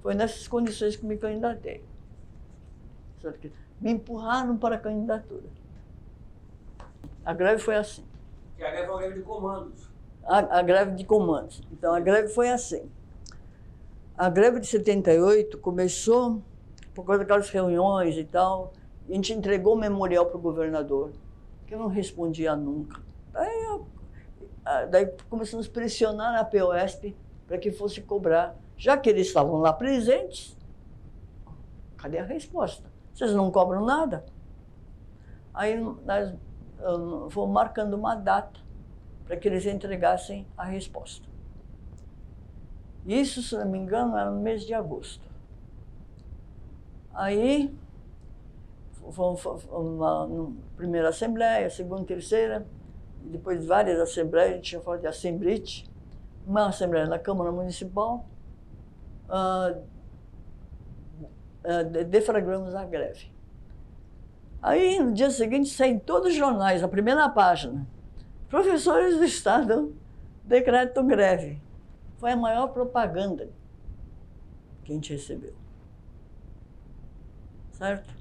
Foi nessas condições que me candidatei. Me empurraram para a candidatura. A greve foi assim. E a greve foi uma greve de comandos. A greve de comandos. Então, a greve foi assim. A greve de 78 começou por causa daquelas reuniões e tal. E a gente entregou o memorial para o governador, que não respondia nunca. Aí daí começamos a pressionar a POSP para que fosse cobrar. Já que eles estavam lá presentes, cadê a resposta? Vocês não cobram nada? Aí nós fomos marcando uma data para que eles entregassem a resposta. Isso, se não me engano, era no mês de agosto. Aí, fomos na primeira assembleia, segunda, terceira, depois de várias assembleias, a gente tinha falado de assemblite, uma assembleia na Câmara Municipal, deflagramos a greve. Aí, no dia seguinte, saem todos os jornais, a primeira página. Professores do Estado decretam greve. Foi a maior propaganda que a gente recebeu. Certo?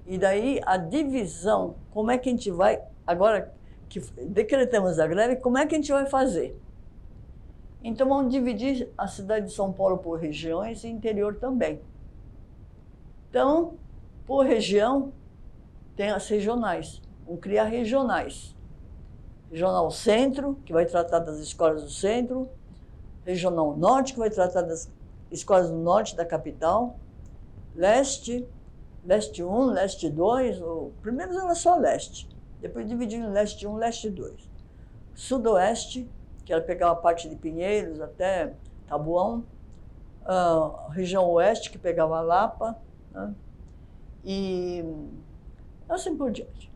E daí a divisão, como é que a gente vai, agora que decretamos a greve, como é que a gente vai fazer? Então vamos dividir a cidade de São Paulo por regiões e interior também. Então, por região, tem as regionais. Vamos criar regionais. Regional Centro, que vai tratar das escolas do centro. Regional Norte, que vai tratar das escolas do norte da capital. Leste, Leste 1, Leste 2. Primeiro era só Leste. Depois dividiu em Leste 1, Leste 2. Sudoeste, que ela pegava a parte de Pinheiros até Taboão. Região Oeste, que pegava Lapa. Né? E assim por diante.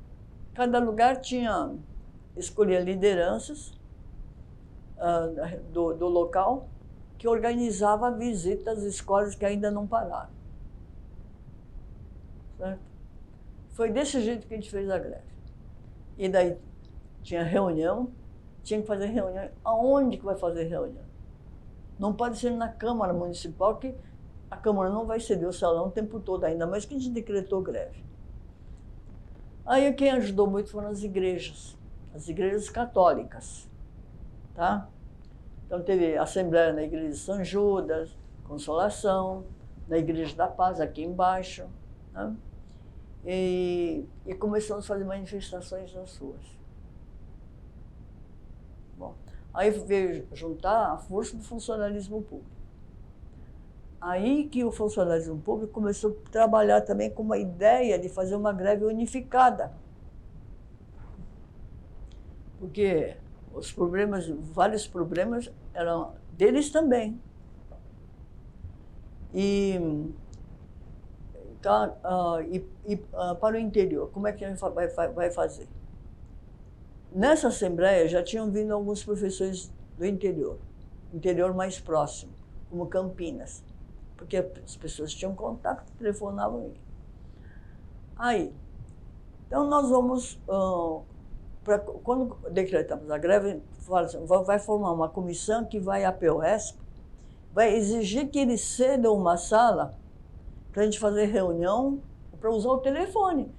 Cada lugar escolhia lideranças do local que organizava visitas às escolas que ainda não pararam. Certo? Foi desse jeito que a gente fez a greve. E daí tinha reunião, tinha que fazer reunião. Aonde que vai fazer reunião? Não pode ser na Câmara Municipal, que a Câmara não vai ceder o salão o tempo todo, ainda mais que a gente decretou greve. Aí quem ajudou muito foram as igrejas católicas, tá? Então teve assembleia na igreja de São Judas, Consolação, na Igreja da Paz, aqui embaixo, né? E começamos a fazer manifestações nas ruas. Bom, aí veio juntar a força do funcionalismo público. Aí que o funcionalismo público começou a trabalhar também com uma ideia de fazer uma greve unificada. Porque vários problemas eram deles também. Para o interior, como é que a gente vai fazer? Nessa assembleia já tinham vindo alguns professores do interior mais próximo, como Campinas, porque as pessoas tinham contato, telefonavam. Aí, então nós vamos, quando decretamos a greve, vai formar uma comissão que vai à POSP, vai exigir que eles cedam uma sala para a gente fazer reunião, para usar o telefone.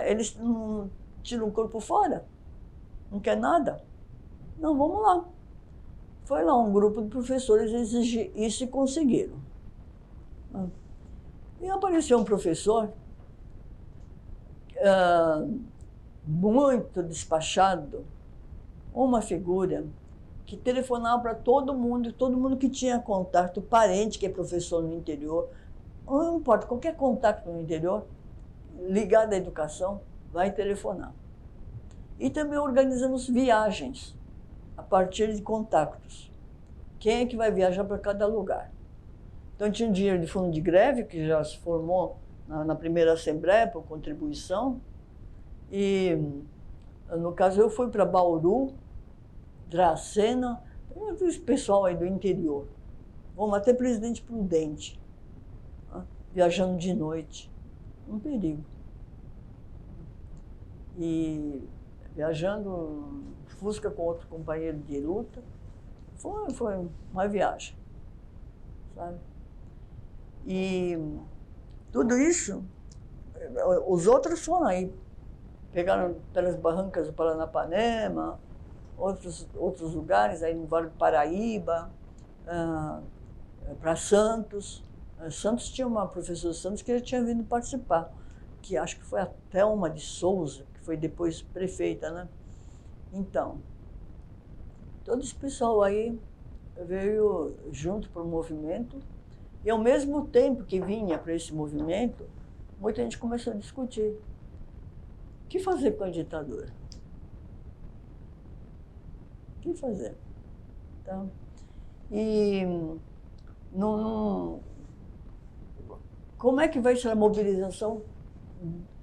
Eles não tiram o corpo fora, não quer nada. Não, vamos lá. Foi lá um grupo de professores exigir isso e conseguiram. E apareceu um professor muito despachado, uma figura que telefonava para todo mundo que tinha contato, parente que é professor no interior, não importa, qualquer contato no interior, ligado à educação, vai telefonar. E também organizamos viagens, a partir de contactos. Quem é que vai viajar para cada lugar? Então tinha dinheiro de fundo de greve, que já se formou na primeira assembleia, por contribuição. E, no caso, eu fui para Bauru, Dracena, esse pessoal aí do interior. Vamos até Presidente Prudente, viajando de noite. Um perigo. E viajando Fusca com outro companheiro de luta. Foi uma viagem, sabe? E tudo isso, os outros foram aí. Pegaram pelas barrancas do Paranapanema, outros lugares, aí no Vale do Paraíba, para Santos. Santos tinha uma professora Santos que já tinha vindo participar, que acho que foi a Thelma de Souza, que foi depois prefeita, né? Então todo esse pessoal aí veio junto para o movimento, e ao mesmo tempo que vinha para esse movimento, muita gente começou a discutir. O que fazer com a ditadura? O que fazer? Então, e como é que vai ser a mobilização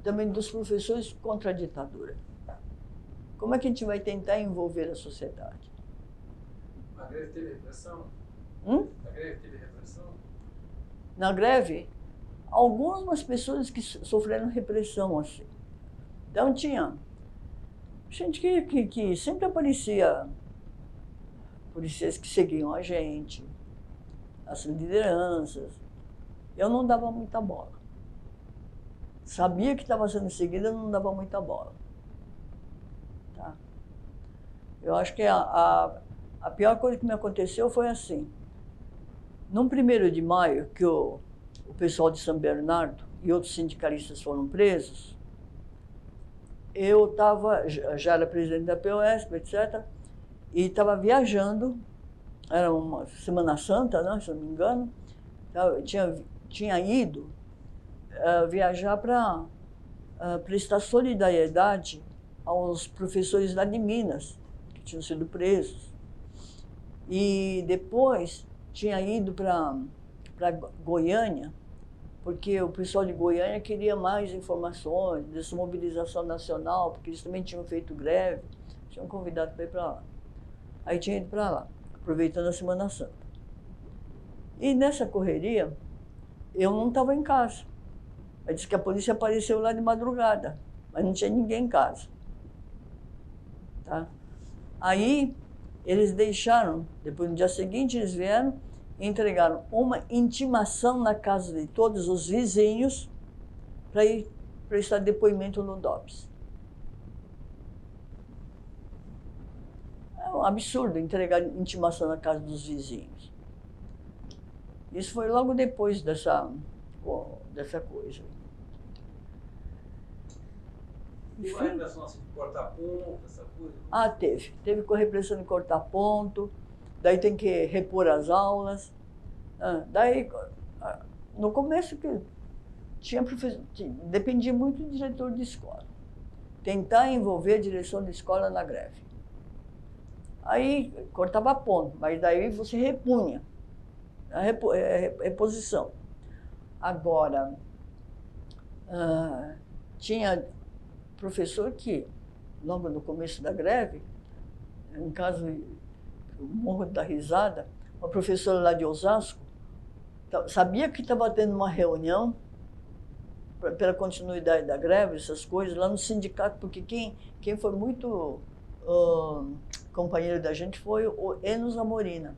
também dos professores contra a ditadura? Como é que a gente vai tentar envolver a sociedade? A greve teve repressão? A greve teve repressão? Na greve, algumas pessoas que sofreram repressão, assim. Então tinha gente que sempre aparecia, policiais que seguiam a gente, as lideranças. Eu não dava muita bola. Sabia que estava sendo seguida, eu não dava muita bola. Tá? Eu acho que a pior coisa que me aconteceu foi assim. No 1º de maio, que o pessoal de São Bernardo e outros sindicalistas foram presos, eu já era presidente da POSP, etc., e estava viajando, era uma Semana Santa, né, se não me engano, eu tinha ido viajar para prestar solidariedade aos professores lá de Minas, que tinham sido presos. E depois tinha ido para Goiânia, porque o pessoal de Goiânia queria mais informações dessa mobilização nacional, porque eles também tinham feito greve, tinham convidado para ir para lá. Aí tinha ido para lá, aproveitando a Semana Santa. E nessa correria, eu não estava em casa. Aí disse que a polícia apareceu lá de madrugada, mas não tinha ninguém em casa. Tá? Aí eles deixaram, depois no dia seguinte eles vieram e entregaram uma intimação na casa de todos os vizinhos para ir prestar depoimento no DOPS. É um absurdo entregar intimação na casa dos vizinhos. Isso foi logo depois dessa coisa. Teve uma repressão assim de cortar ponto, essa coisa? Ah, teve. Teve repressão de cortar ponto, daí tem que repor as aulas. Daí, no começo, que tinha professor, dependia muito do diretor de escola. Tentar envolver a direção de escola na greve. Aí cortava ponto, mas daí você repunha. A reposição. Agora, tinha professor que, logo no começo da greve, um caso, eu morro da risada, uma professora lá de Osasco, sabia que estava tendo uma reunião pela continuidade da greve, essas coisas, lá no sindicato, porque quem foi muito companheiro da gente foi o Enos Amorina,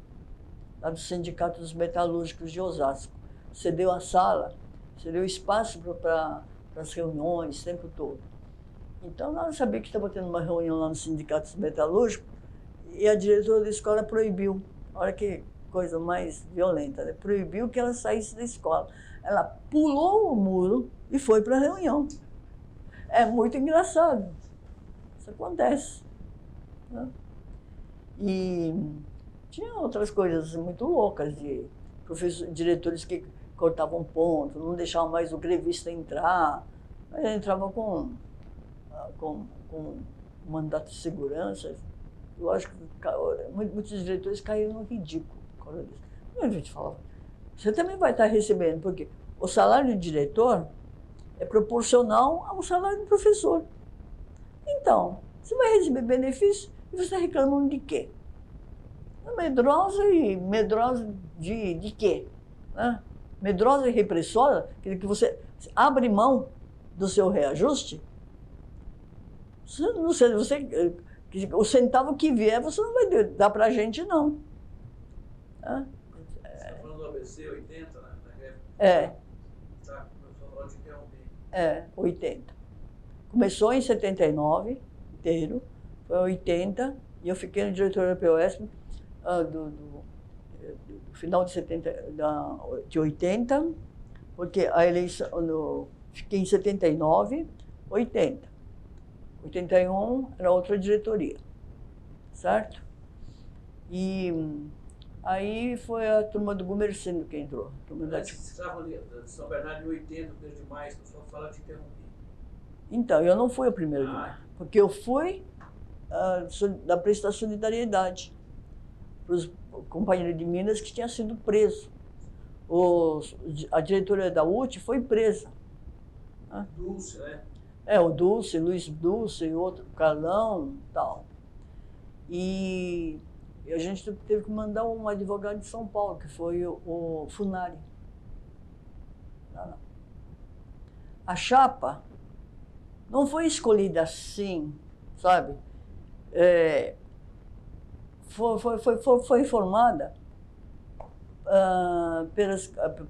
lá do Sindicato dos Metalúrgicos de Osasco. Cedeu a sala, cedeu espaço para as reuniões o tempo todo. Então, ela sabia que estava tendo uma reunião lá no Sindicato dos Metalúrgicos e a diretora da escola proibiu. Olha que coisa mais violenta, né? Proibiu que ela saísse da escola. Ela pulou o muro e foi para a reunião. É muito engraçado. Isso acontece. Né? E tinha outras coisas muito loucas, de diretores que cortavam ponto, não deixavam mais o grevista entrar, mas ele entrava com mandato de segurança. Eu acho que muitos diretores caíram no ridículo por causa disso. E a gente falava, você também vai estar recebendo, porque o salário do diretor é proporcional ao salário do professor. Então, você vai receber benefício e você está reclamando de quê? Medrosa de quê? Né? Medrosa e repressora, quer dizer, que você abre mão do seu reajuste. O centavo que vier, você não vai dar para a gente, não. Você está falando do ABC 80, né? É. Tá, começou de interromper. 80. Começou em 79, inteiro, foi 80, e eu fiquei no diretor da POSP do final de 80, porque a eleição, fiquei em 79, 80. 81 era outra diretoria, certo? E aí foi a turma do Gumercindo que entrou. A turma da... Você estava ali, de São Bernardo em 80, 1 de maio, só fala te interromper. Então, eu não fui a primeira de maio, porque eu fui da Presta Solidariedade para os companheiros de Minas que tinham sido presos. A diretoria da UT foi presa. Dulce, né? O Dulce, Luiz Dulce e outro, Carlão e tal. E a gente teve que mandar um advogado de São Paulo, que foi o Funari. A chapa não foi escolhida assim, sabe? Foi formada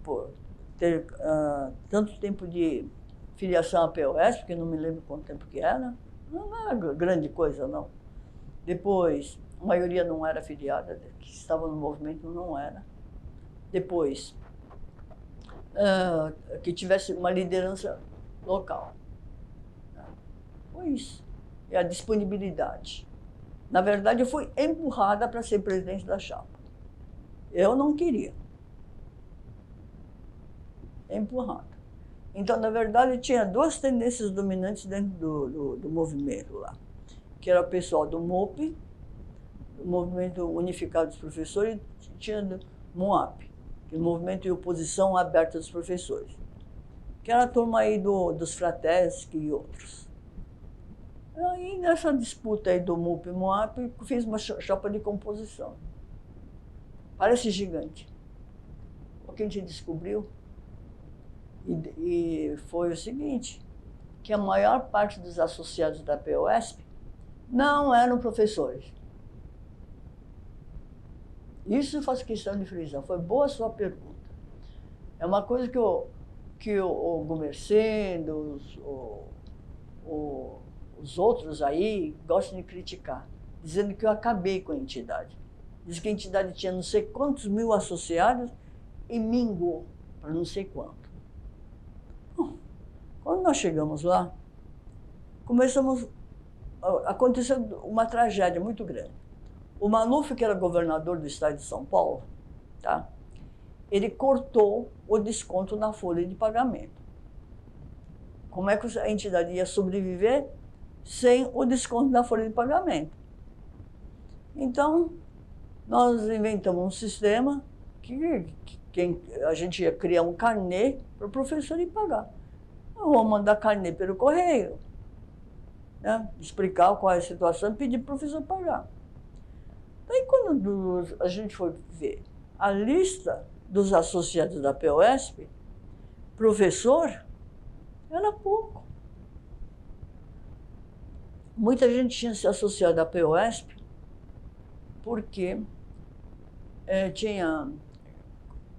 por ter tanto tempo de filiação à POS, porque não me lembro quanto tempo que era. Não era grande coisa, não. Depois, a maioria não era filiada, que estava no movimento não era. Depois, que tivesse uma liderança local. Foi isso. E a disponibilidade. Na verdade, eu fui empurrada para ser presidente da chapa. Eu não queria. Empurrada. Então, na verdade, tinha duas tendências dominantes dentro do movimento lá, que era o pessoal do MOP, o Movimento Unificado dos Professores, e tinha do MOAP, que é o Movimento de Oposição Aberta dos Professores, que era a turma aí dos Fratesc e outros. Aí, nessa disputa aí do MUP e MOAP, eu fiz uma chapa de composição. Parece gigante. O que a gente descobriu e foi o seguinte, que a maior parte dos associados da POSP não eram professores. Isso eu faço questão de frisar. Foi boa a sua pergunta. É uma coisa que o Gumercindo, os outros aí gostam de criticar, dizendo que eu acabei com a entidade. Diz que a entidade tinha não sei quantos mil associados e mingou para não sei quanto. Bom, quando nós chegamos lá, aconteceu uma tragédia muito grande. O Maluf, que era governador do estado de São Paulo, tá? Ele cortou o desconto na folha de pagamento. Como é que a entidade ia sobreviver sem o desconto da folha de pagamento? Então, nós inventamos um sistema que a gente ia criar um carnê para o professor ir pagar. Eu vou mandar carnê pelo correio, né? Explicar qual é a situação e pedir para o professor pagar. Daí, quando a gente foi ver a lista dos associados da POSP, professor, era pouco. Muita gente tinha se associado à POSP porque tinha,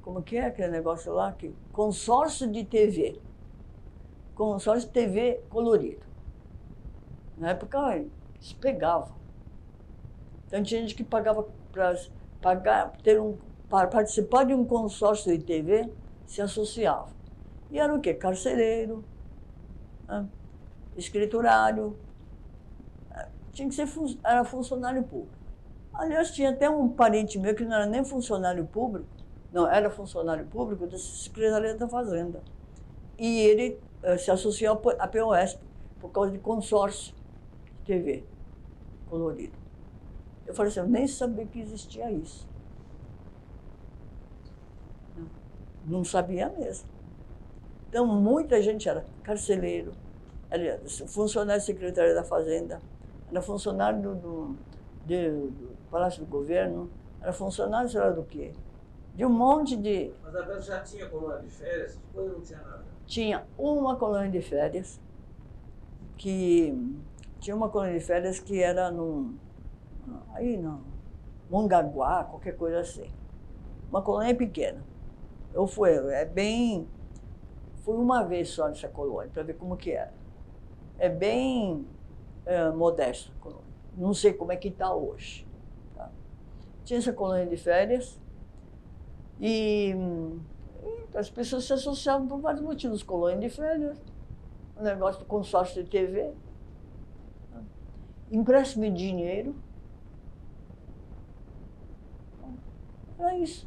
como que é aquele negócio lá? Consórcio de TV. Consórcio de TV colorido. Na época, eles pegavam. Então, tinha gente que pagava para participar de um consórcio de TV, se associava. E era o quê? Carcereiro, né? Escriturário, tinha que ser era funcionário público. Aliás, tinha até um parente meu que não era nem funcionário público, não, era funcionário público da Secretaria da Fazenda. E ele se associou à POSP por causa de consórcio de TV colorido. Eu falei assim, eu nem sabia que existia isso. Não sabia mesmo. Então, muita gente era carcereiro, era funcionário da Secretaria da Fazenda, era funcionário do Palácio do Governo, era funcionário, sei lá do quê. De um monte de... Mas a Bela já tinha colônia de férias? Essas coisas não tinha nada? Tinha uma colônia de férias, que era aí não, Mongaguá, qualquer coisa assim. Uma colônia pequena. Fui uma vez só nessa colônia, para ver como que era. É bem modesta a colônia. Não sei como é que está hoje. Tá? Tinha essa colônia de férias e as pessoas se associavam por vários motivos. Colônia de férias, o negócio do consórcio de TV, tá? Empréstimo de dinheiro. Era isso.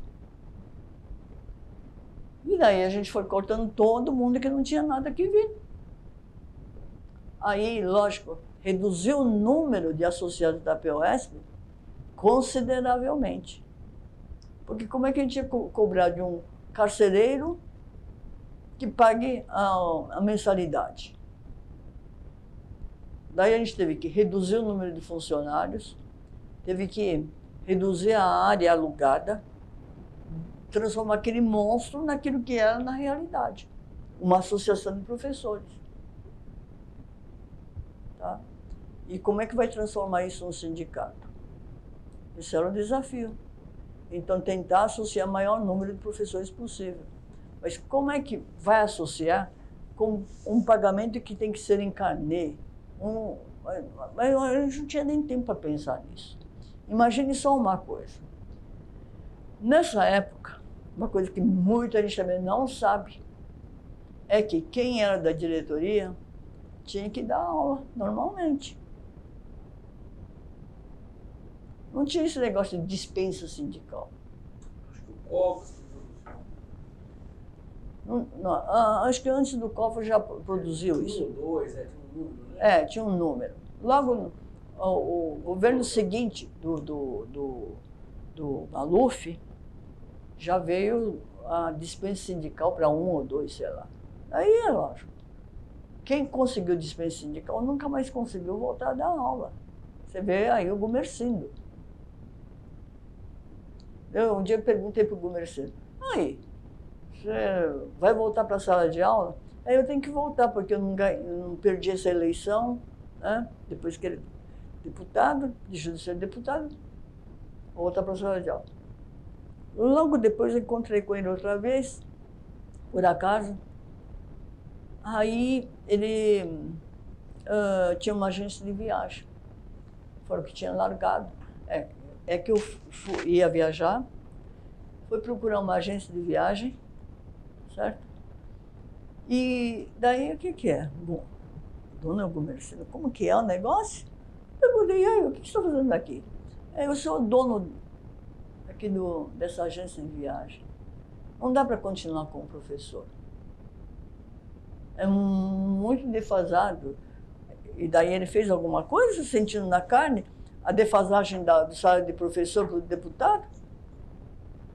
E daí a gente foi cortando todo mundo que não tinha nada que ver. Aí, lógico, reduziu o número de associados da POSP consideravelmente. Porque como é que a gente ia cobrar de um carcereiro que pague a mensalidade? Daí a gente teve que reduzir o número de funcionários, teve que reduzir a área alugada, transformar aquele monstro naquilo que era na realidade, uma associação de professores. Tá? E como é que vai transformar isso num sindicato? Esse era o desafio. Então, tentar associar o maior número de professores possível. Mas como é que vai associar com um pagamento que tem que ser em carnê? Mas a gente não tinha nem tempo para pensar nisso. Imagine só uma coisa. Nessa época, uma coisa que muita gente também não sabe é que quem era da diretoria tinha que dar aula normalmente. Não tinha esse negócio de dispensa sindical. Acho que o COFA... Acho que antes do COFA já produziu isso. Tinha um número, né? É, tinha um número. Logo, o governo seguinte do Maluf já veio a dispensa sindical para 1 ou 2, sei lá. Aí é lógico. Quem conseguiu dispensa sindical nunca mais conseguiu voltar a dar aula. Você vê aí o Gumercindo. Eu um dia perguntei para o Gumercindo, aí, você vai voltar para a sala de aula? Aí eu tenho que voltar, porque eu não perdi essa eleição, né? Depois que ele deputado, deixou de ser deputado, vou voltar para a sala de aula. Logo depois eu encontrei com ele outra vez, por acaso. Aí ele tinha uma agência de viagem. Falou que tinha largado. É que eu ia viajar, fui procurar uma agência de viagem, certo? E daí o que é? Bom, dona Gumercindo, como que é o negócio? Perguntei, aí, o que você está fazendo aqui? Eu sou o dono aqui dessa agência de viagem. Não dá para continuar como professor. É muito defasado. E daí ele fez alguma coisa, sentindo na carne a defasagem do salário de professor para o deputado?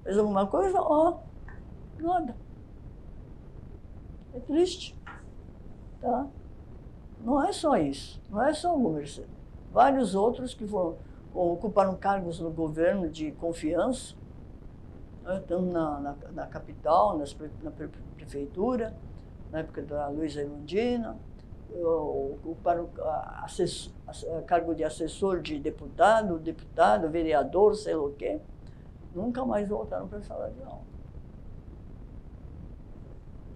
Fez alguma coisa? Nada. É triste. Tá? Não é só isso. Não é só o Gumercindo. Vários outros que ocuparam cargos no governo de confiança, né, tanto na capital, na prefeitura, na época da Luísa Erundina, ocuparam cargo de assessor de deputado, vereador, sei lá o quê, nunca mais voltaram para a sala de aula.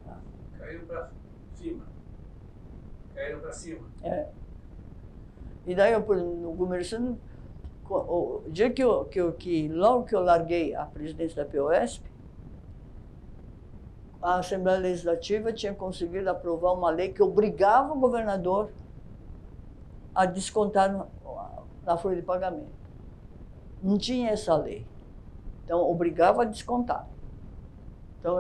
Tá? Caíram para cima. Caíram para cima. É. E daí, no Gumercindo, o dia logo que eu larguei a presidência da POSP, a Assembleia Legislativa tinha conseguido aprovar uma lei que obrigava o governador a descontar na folha de pagamento. Não tinha essa lei. Então, obrigava a descontar. Então,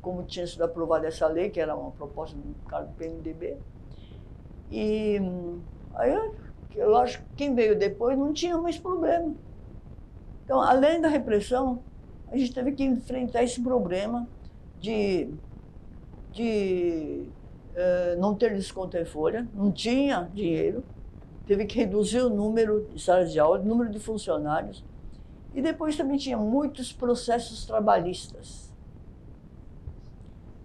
como tinha sido aprovada essa lei, que era uma proposta do cara do PMDB, e aí, lógico, quem veio depois não tinha mais problema. Então, além da repressão, a gente teve que enfrentar esse problema de não ter desconto em folha, não tinha dinheiro, teve que reduzir o número de salas de aula, o número de funcionários, e depois também tinha muitos processos trabalhistas.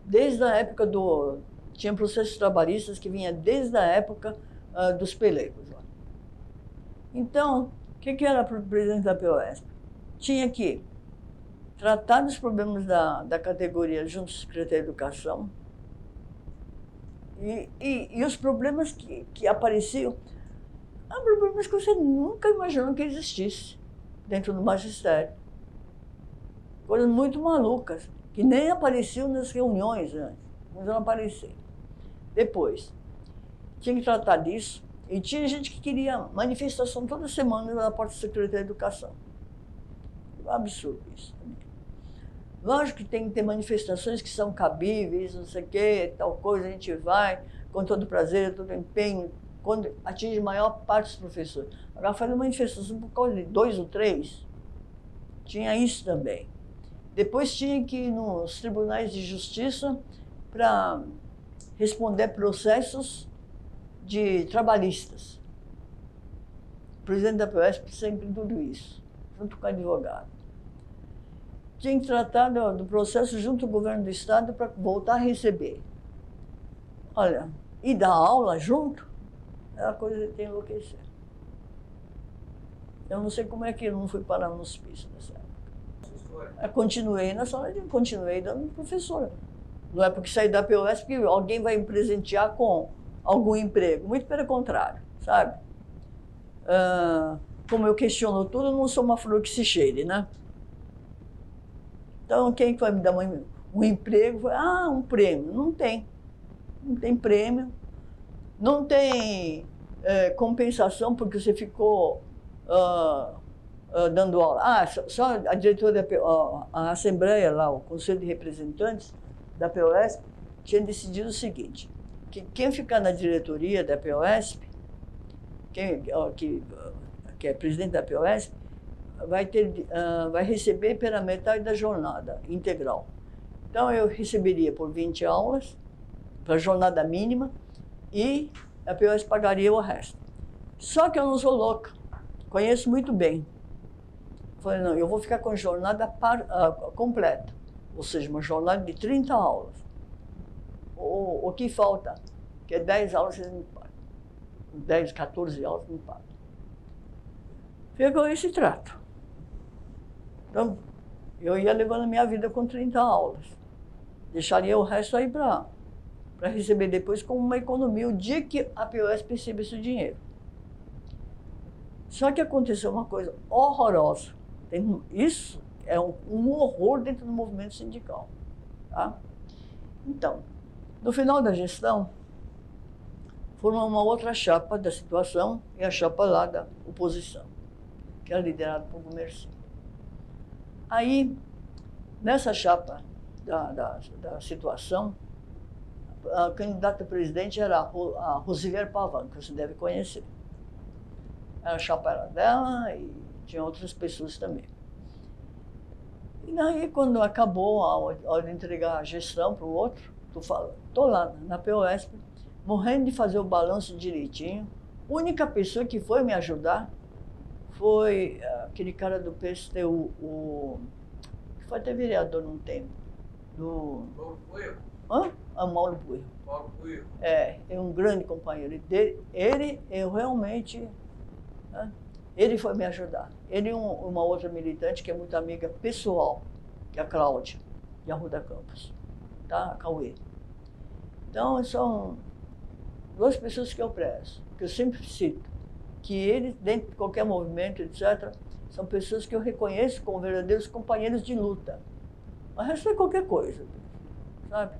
Desde a época tinha processos trabalhistas que vinham desde a época dos pelecos. Lá. Então, o que era para o presidente da POSP? Tinha que tratar dos problemas da categoria junto ao secretário de Educação e os problemas que apareciam, eram problemas que você nunca imaginou que existisse dentro do magistério. Coisas muito malucas, que nem apareciam nas reuniões antes, mas não apareciam. Depois, tinha que tratar disso, e tinha gente que queria manifestação toda semana na porta do secretário de Educação. absurdo isso também. Lógico que tem que ter manifestações que são cabíveis, não sei o quê, tal coisa, a gente vai com todo prazer, todo empenho, quando atinge a maior parte dos professores. Agora, fazer manifestação por causa de 2 ou 3, tinha isso também. Depois tinha que ir nos tribunais de justiça para responder processos de trabalhistas. O presidente da POSP sempre tudo isso, junto com o advogado. Tinha que tratar do processo junto ao governo do estado para voltar a receber. Olha, e dar aula junto, é uma coisa que tem que enlouquecer. Eu não sei como é que eu não fui parar no hospício nessa época. Eu continuei na sala de continuei dando professora. Não é porque saí da POSP que alguém vai me presentear com algum emprego. Muito pelo contrário, sabe? Como eu questiono tudo, eu não sou uma flor que se cheire, né? Então, quem vai me dar um emprego? Um prêmio. Não tem. Não tem prêmio. Não tem compensação porque você ficou dando aula. Só a diretora a Assembleia lá, o Conselho de Representantes da POSP, tinha decidido o seguinte, que quem ficar na diretoria da POSP, que é presidente da POSP, vai receber pela metade da jornada integral. Então, eu receberia por 20 aulas, para a jornada mínima, e a POSP pagaria o resto. Só que eu não sou louca, conheço muito bem. Falei, não, eu vou ficar com a jornada completa, ou seja, uma jornada de 30 aulas. O que falta, que é 10 aulas, vocês me pagam. 10, 14 aulas, me pagam. Pegou esse trato. Então, eu ia levando a minha vida com 30 aulas. Deixaria o resto aí para receber depois como uma economia o dia que a POSP recebesse o dinheiro. Só que aconteceu uma coisa horrorosa. Isso é um horror dentro do movimento sindical. Tá? Então, no final da gestão, formou uma outra chapa da situação e a chapa lá da oposição, que era liderada por Gumercindo. Aí, nessa chapa da situação, a candidata a presidente era a Rosivier Pavan, que você deve conhecer. A chapa era dela e tinha outras pessoas também. E daí, quando acabou a hora de entregar a gestão para o outro, estou lá na POSP, morrendo de fazer o balanço direitinho. A única pessoa que foi me ajudar foi aquele cara do PSTU, que foi até vereador num tempo. Mauro Buio? Mauro Buio. Mauro Buio. É um grande companheiro. Eu realmente... Né? Ele foi me ajudar. Ele e uma outra militante que é muito amiga pessoal, que é a Cláudia, de Arruda Campos, tá? A Cauê. Então, são 2 pessoas que eu prezo, que eu sempre cito, que eles, dentro de qualquer movimento, etc., são pessoas que eu reconheço como verdadeiros companheiros de luta. Mas resto é qualquer coisa, sabe?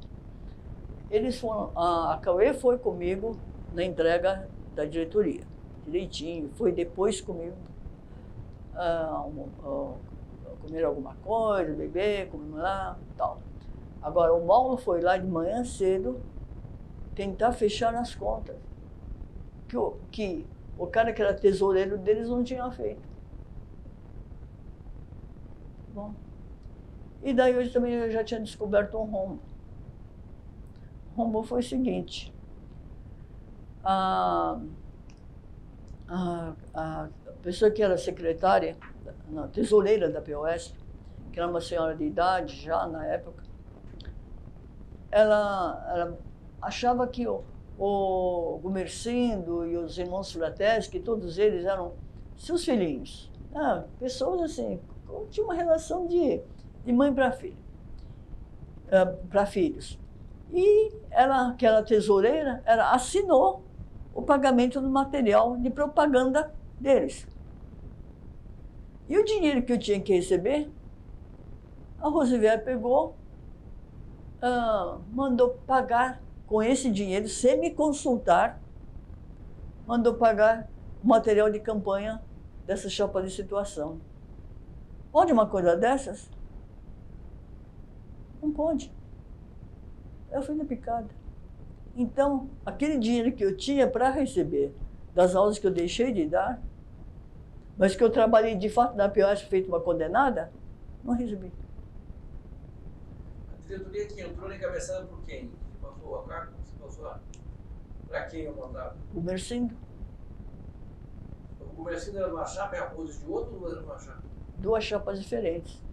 Eles foram, a Cauê foi comigo na entrega da diretoria, direitinho, foi depois comigo comer alguma coisa, beber, comer lá, tal. Agora, o Mauro foi lá de manhã cedo tentar fechar as contas, que o cara que era tesoureiro deles não tinha feito. Bom, e daí hoje também eu já tinha descoberto um rombo. O rombo foi o seguinte, a pessoa que era secretária, tesoureira da POSP, que era uma senhora de idade já na época, ela achava que o Gumercindo e os irmãos Frateschi, todos eles eram seus filhinhos. Pessoas assim, tinha uma relação de mãe para filho, para filhos. E ela, que era tesoureira, ela assinou o pagamento do material de propaganda deles. E o dinheiro que eu tinha que receber, a Rosivier pegou, mandou pagar com esse dinheiro, sem me consultar, mandou pagar o material de campanha dessa chapa de situação. Pode uma coisa dessas? Não pode. Eu fui na picada. Então, aquele dinheiro que eu tinha para receber das aulas que eu deixei de dar, mas que eu trabalhei de fato na POS feito uma condenada, não recebi. A diretoria que entrou encabeçada por quem? Você passou a carta? Você passou a... Para quem eu mandava? O Mercindo, O Mercindo era uma chapa e a Rose de outro ou era uma chapa? 2 chapas diferentes.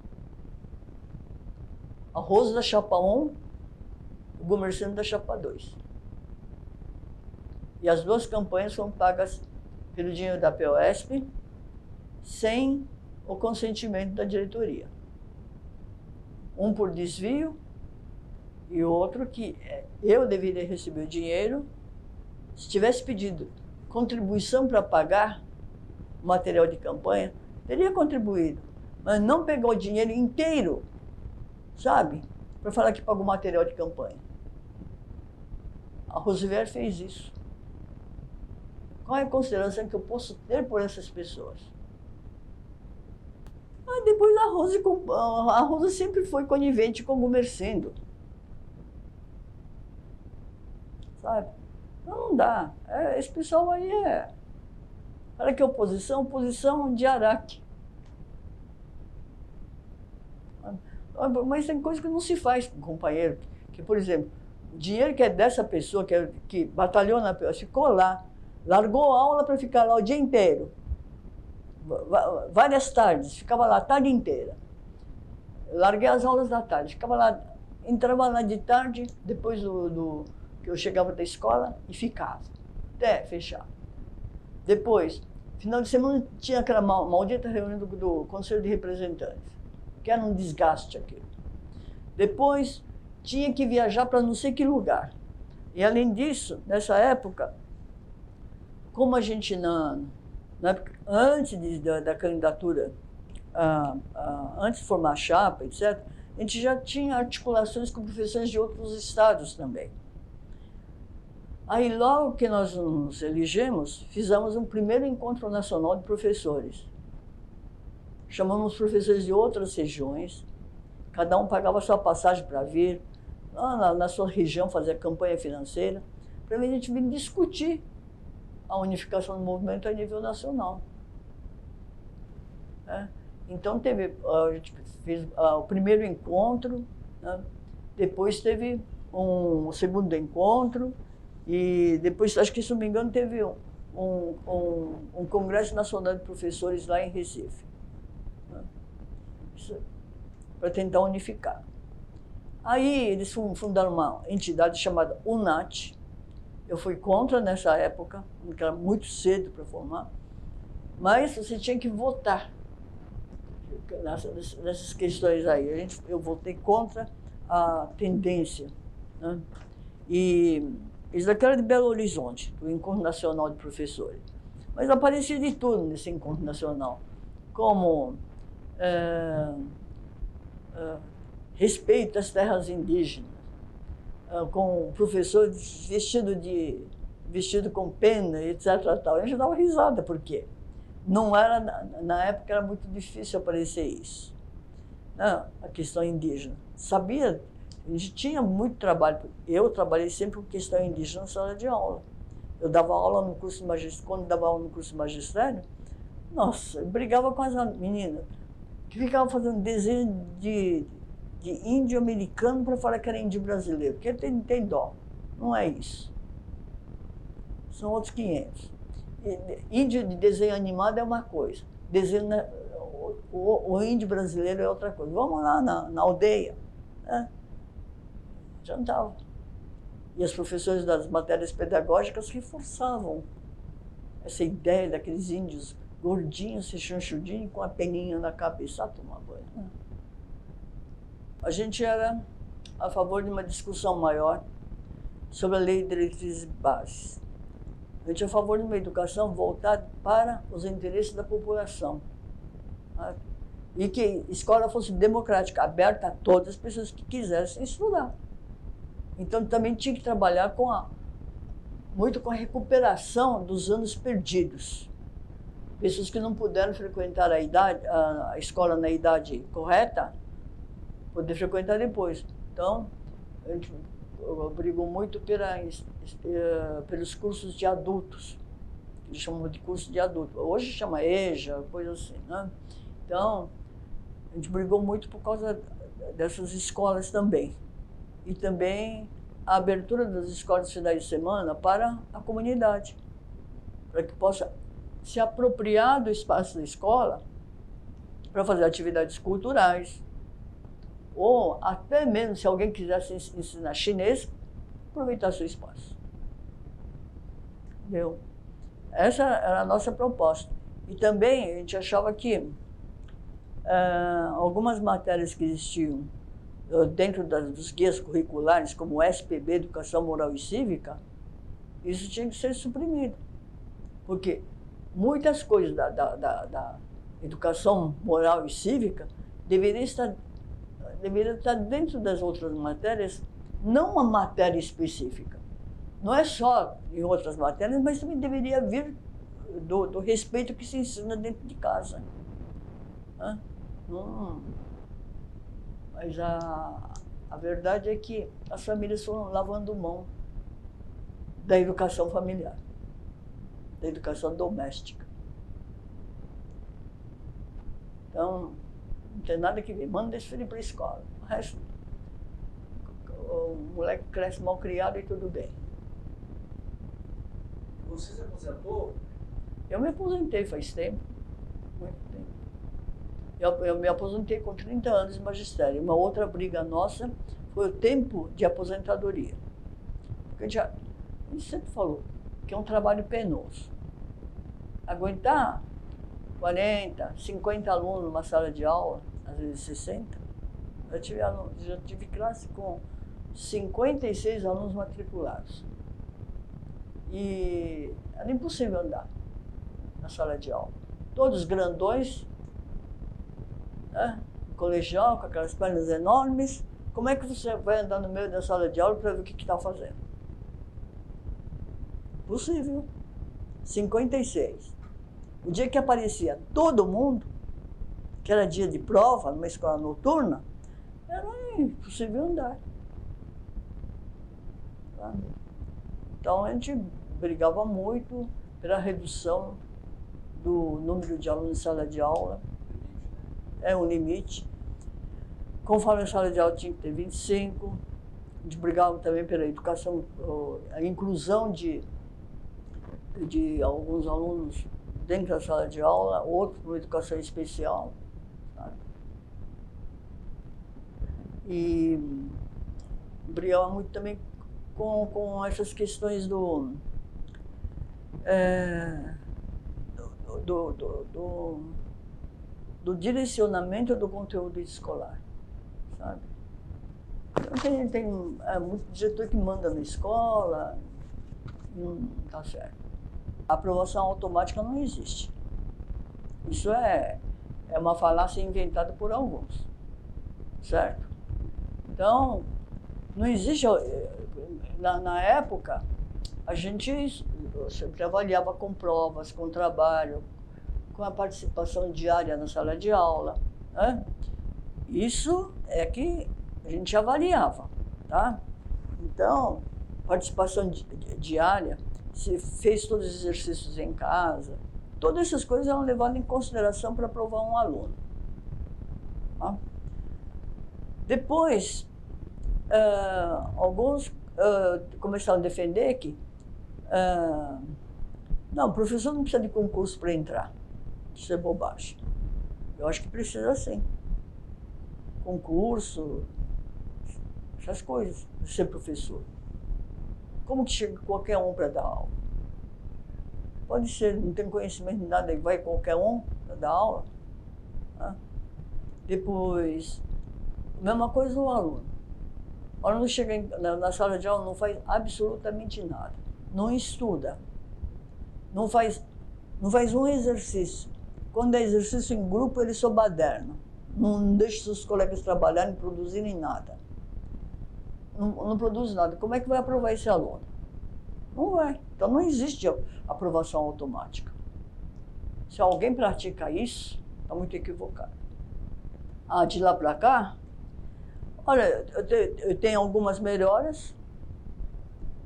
A Rose da chapa 1, o Gomercindo da chapa 2. E as 2 campanhas foram pagas pelo dinheiro da POSP, sem o consentimento da diretoria. Um por desvio e outro que eu deveria receber o dinheiro. Se tivesse pedido contribuição para pagar o material de campanha, teria contribuído, mas não pegou o dinheiro inteiro, sabe, para falar que pagou o material de campanha. A Roosevelt fez isso. Qual é a consideração que eu posso ter por essas pessoas? Depois a Rose sempre foi conivente com o Gomercindo. Sabe? Não dá. Esse pessoal aí Olha que oposição de Araque. Mas tem coisa que não se faz com o companheiro. Que, por exemplo, o dinheiro que é dessa pessoa que batalhou na POS, ficou lá, largou a aula para ficar lá o dia inteiro. Várias tardes, ficava lá a tarde inteira. Eu larguei as aulas da tarde, ficava lá, entrava lá de tarde, depois que eu chegava da escola, e ficava, até fechar. Depois, final de semana, tinha aquela maldita reunião do Conselho de Representantes, que era um desgaste aquilo. Depois, tinha que viajar para não sei que lugar. E, além disso, nessa época, como a gente, antes da candidatura, antes de formar a chapa, etc., a gente já tinha articulações com professores de outros estados também. Aí, logo que nós nos elegemos, fizemos um primeiro encontro nacional de professores. Chamamos professores de outras regiões, cada um pagava sua passagem para vir, lá na sua região fazer campanha financeira, para a gente vir discutir a unificação do movimento a nível nacional. Então, a gente fez o primeiro encontro, depois teve um segundo encontro, e depois, acho que, se não me engano, teve um Congresso Nacional de Professores lá em Recife, para tentar unificar. Aí eles fundaram uma entidade chamada UNAT. Eu fui contra nessa época, porque era muito cedo para formar, mas você tinha que votar nessas questões aí. Eu votei contra a tendência. E isso daqui era de Belo Horizonte, do Encontro Nacional de Professores. Mas aparecia de tudo nesse encontro nacional, como respeito às terras indígenas, com professores vestido com pena, etc. Tal. A gente dava risada, por quê? Não era, na época era muito difícil aparecer isso, a questão indígena. Sabia, a gente tinha muito trabalho. Eu trabalhei sempre com questão indígena na sala de aula. Eu dava aula no curso de magistério, quando dava aula no curso de magistério, nossa, eu brigava com as meninas que ficavam fazendo desenho de índio americano para falar que era índio brasileiro, porque tem dó. Não é isso. São outros 500. Índio de desenho animado é uma coisa, o índio brasileiro é outra coisa. Vamos lá na aldeia. Jantava. E os professores das matérias pedagógicas reforçavam essa ideia daqueles índios gordinhos, se chanchudinhos, com a peninha na cabeça, tomar banho. A gente era a favor de uma discussão maior sobre a lei de diretrizes básicas. A gente é a favor de uma educação voltada para os interesses da população. E que a escola fosse democrática, aberta a todas as pessoas que quisessem estudar. Então, também tinha que trabalhar muito com a recuperação dos anos perdidos. Pessoas que não puderam frequentar a escola na idade correta, poder frequentar depois. Então, a gente brigou muito pelos cursos de adultos. Eles chamam de curso de adulto. Hoje chama EJA, coisa assim, né? Então, a gente brigou muito por causa dessas escolas também. E também a abertura das escolas de finais de semana para a comunidade, para que possa se apropriar do espaço da escola para fazer atividades culturais, ou até mesmo se alguém quisesse ensinar chinês, aproveitar seu espaço. Entendeu? Essa era a nossa proposta. E também a gente achava que algumas matérias que existiam dentro dos guias curriculares, como o SPB, Educação Moral e Cívica, isso tinha que ser suprimido. Porque muitas coisas da educação moral e cívica deveriam estar dentro das outras matérias, não uma matéria específica. Não é só em outras matérias, mas também deveria vir do respeito que se ensina dentro de casa. Mas a verdade é que as famílias foram lavando mão da educação familiar, da educação doméstica. Então, não tem nada que ver. Manda esse filho para a escola. O resto, o moleque cresce mal criado e tudo bem. Você se aposentou? Eu me aposentei faz tempo, muito tempo. Eu me aposentei com 30 anos de magistério. Uma outra briga nossa foi o tempo de aposentadoria. Porque a gente sempre falou que é um trabalho penoso. Aguentar 40, 50 alunos numa sala de aula, às vezes 60. Já tive classe com 56 alunos matriculados. E era impossível andar na sala de aula. Todos grandões, né? Colegial, com aquelas pernas enormes. Como é que você vai andar no meio da sala de aula para ver o que está fazendo? Possível. 56. O dia que aparecia todo mundo, que era dia de prova, numa escola noturna, era impossível andar. Tá? Então a gente brigava muito pela redução do número de alunos em sala de aula. É um limite. Conforme a sala de aula tinha que ter 25, a gente brigava também pela educação, a inclusão de alguns alunos dentro da sala de aula, outros com educação especial. Sabe? E brigava muito também com essas questões do direcionamento do conteúdo escolar, sabe? Então tem muito diretor que manda na escola, não está certo. A aprovação automática não existe. Isso é uma falácia inventada por alguns, certo? Então, não existe... Na época, a gente sempre avaliava com provas, com trabalho, com a participação diária na sala de aula, né? Isso é que a gente avaliava, tá? Então, participação diária, se fez todos os exercícios em casa, todas essas coisas eram levadas em consideração para aprovar um aluno. Tá? Depois, alguns começaram a defender que não, o professor não precisa de concurso para entrar. Isso é bobagem. Eu acho que precisa sim. Concurso, essas coisas, de ser professor. Como que chega qualquer um para dar aula? Pode ser, não tem conhecimento de nada, vai qualquer um para dar aula. Né? Depois, mesma coisa o aluno. O aluno chega na sala de aula, não faz absolutamente nada. Não estuda. Não faz um exercício. Quando é exercício em grupo, ele só baderna. Não deixa seus colegas trabalharem, produzirem nada. Não produz nada. Como é que vai aprovar esse aluno? Não vai. Então não existe aprovação automática. Se alguém pratica isso, está muito equivocado. Ah, de lá para cá, olha, eu tenho algumas melhoras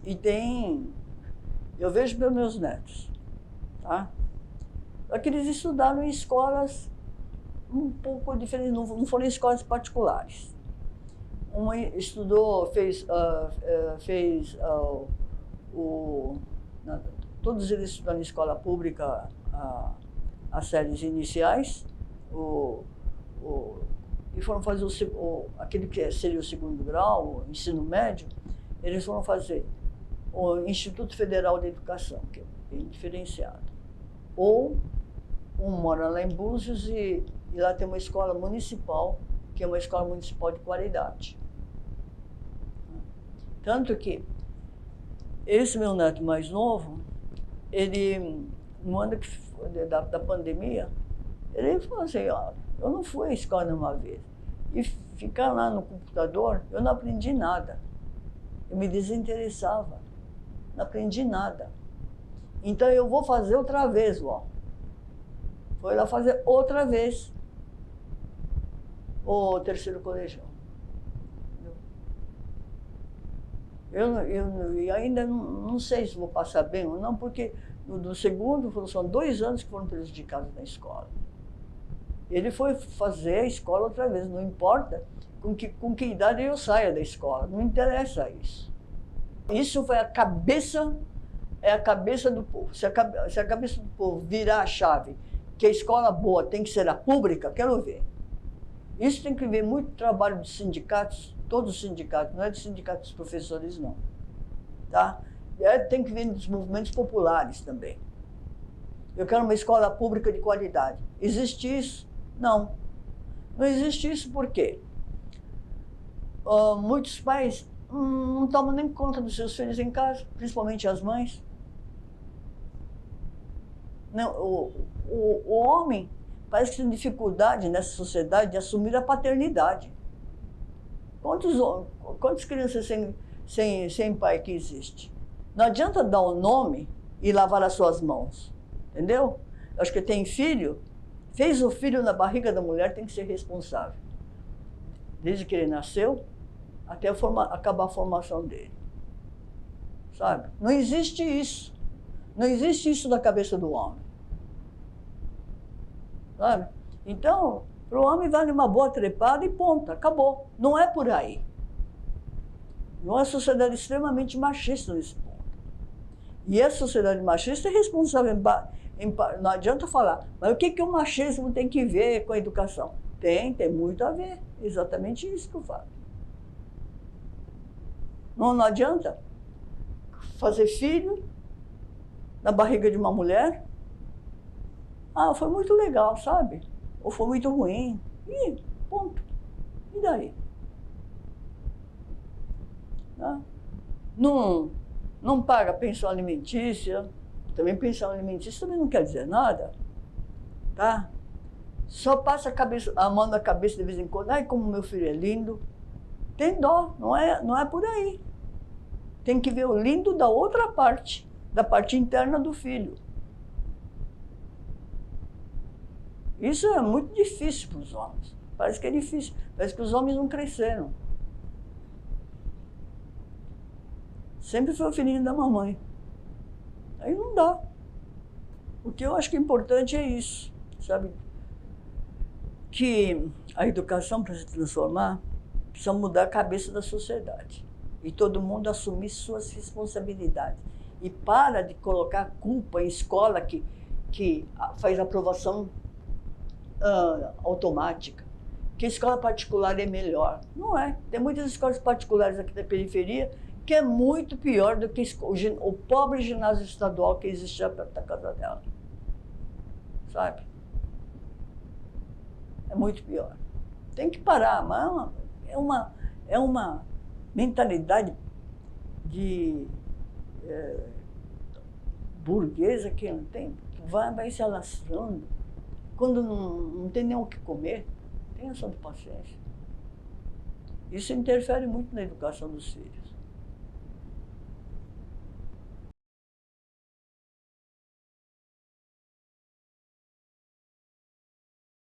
e eu vejo pelos meus netos, tá? Só que eles estudaram em escolas um pouco diferentes, não foram em escolas particulares. Uma estudou, todos eles estudaram em escola pública as séries iniciais, e foram fazer aquele que seria o segundo grau, o ensino médio, eles foram fazer o Instituto Federal de Educação, que é bem diferenciado. Ou um mora lá em Búzios e lá tem uma escola municipal, que é uma escola municipal de qualidade. Tanto que esse meu neto mais novo, ele, no ano da pandemia, ele falou assim, ó, eu não fui à escola nenhuma vez. E ficar lá no computador, eu não aprendi nada. Eu me desinteressava. Não aprendi nada. Então eu vou fazer outra vez, ó. Foi lá fazer outra vez o terceiro colegial. Eu ainda não sei se vou passar bem ou não, porque no segundo são 2 anos que foram prejudicados na escola. Ele foi fazer a escola outra vez, não importa com que idade eu saia da escola, não interessa isso. Isso foi a cabeça do povo. Se a cabeça do povo virar a chave, que a escola boa tem que ser a pública, quero ver. Isso tem que ver muito trabalho dos sindicatos, todos os sindicatos, não é dos sindicatos dos professores, não. Tá? Tem que ver dos movimentos populares também. Eu quero uma escola pública de qualidade. Existe isso? Não. Não existe isso por quê? Muitos pais não tomam nem conta dos seus filhos em casa, principalmente as mães. Não, o homem parece que tem dificuldade nessa sociedade de assumir a paternidade. Quantas crianças sem pai que existe? Não adianta dar o nome e lavar as suas mãos, entendeu? Acho que tem filho, fez o filho na barriga da mulher, tem que ser responsável. Desde que ele nasceu, até acabar a formação dele. Sabe? Não existe isso. Não existe isso na cabeça do homem. Sabe? Então, para o homem vale uma boa trepada e ponto, acabou. Não é por aí. É uma sociedade extremamente machista nesse ponto. E essa sociedade machista é responsável, não adianta falar, mas o que o machismo tem que ver com a educação? Tem muito a ver, exatamente isso que eu falo. Não adianta fazer filho na barriga de uma mulher. Ah, foi muito legal, sabe? Ou foi muito ruim. E ponto. E daí? Tá? Não paga pensão alimentícia. Também pensão alimentícia também não quer dizer nada. Tá? Só passa a mão na cabeça de vez em quando. Ai, como meu filho é lindo. Tem dó, não é por aí. Tem que ver o lindo da outra parte, da parte interna do filho. Isso é muito difícil para os homens. Parece que é difícil. Parece que os homens não cresceram. Sempre foi o filhinho da mamãe. Aí não dá. O que eu acho que é importante é isso, sabe? Que a educação, para se transformar, precisa mudar a cabeça da sociedade. E todo mundo assumir suas responsabilidades. E para de colocar culpa em escola que faz aprovação automática. Que a escola particular é melhor. Não é. Tem muitas escolas particulares aqui da periferia que é muito pior do que o pobre ginásio estadual que existia perto da casa dela. Sabe? É muito pior. Tem que parar, mas é uma mentalidade de burguesa que não tem, que vai se alastrando. Quando não tem nem o que comer, tenha só de paciência. Isso interfere muito na educação dos filhos.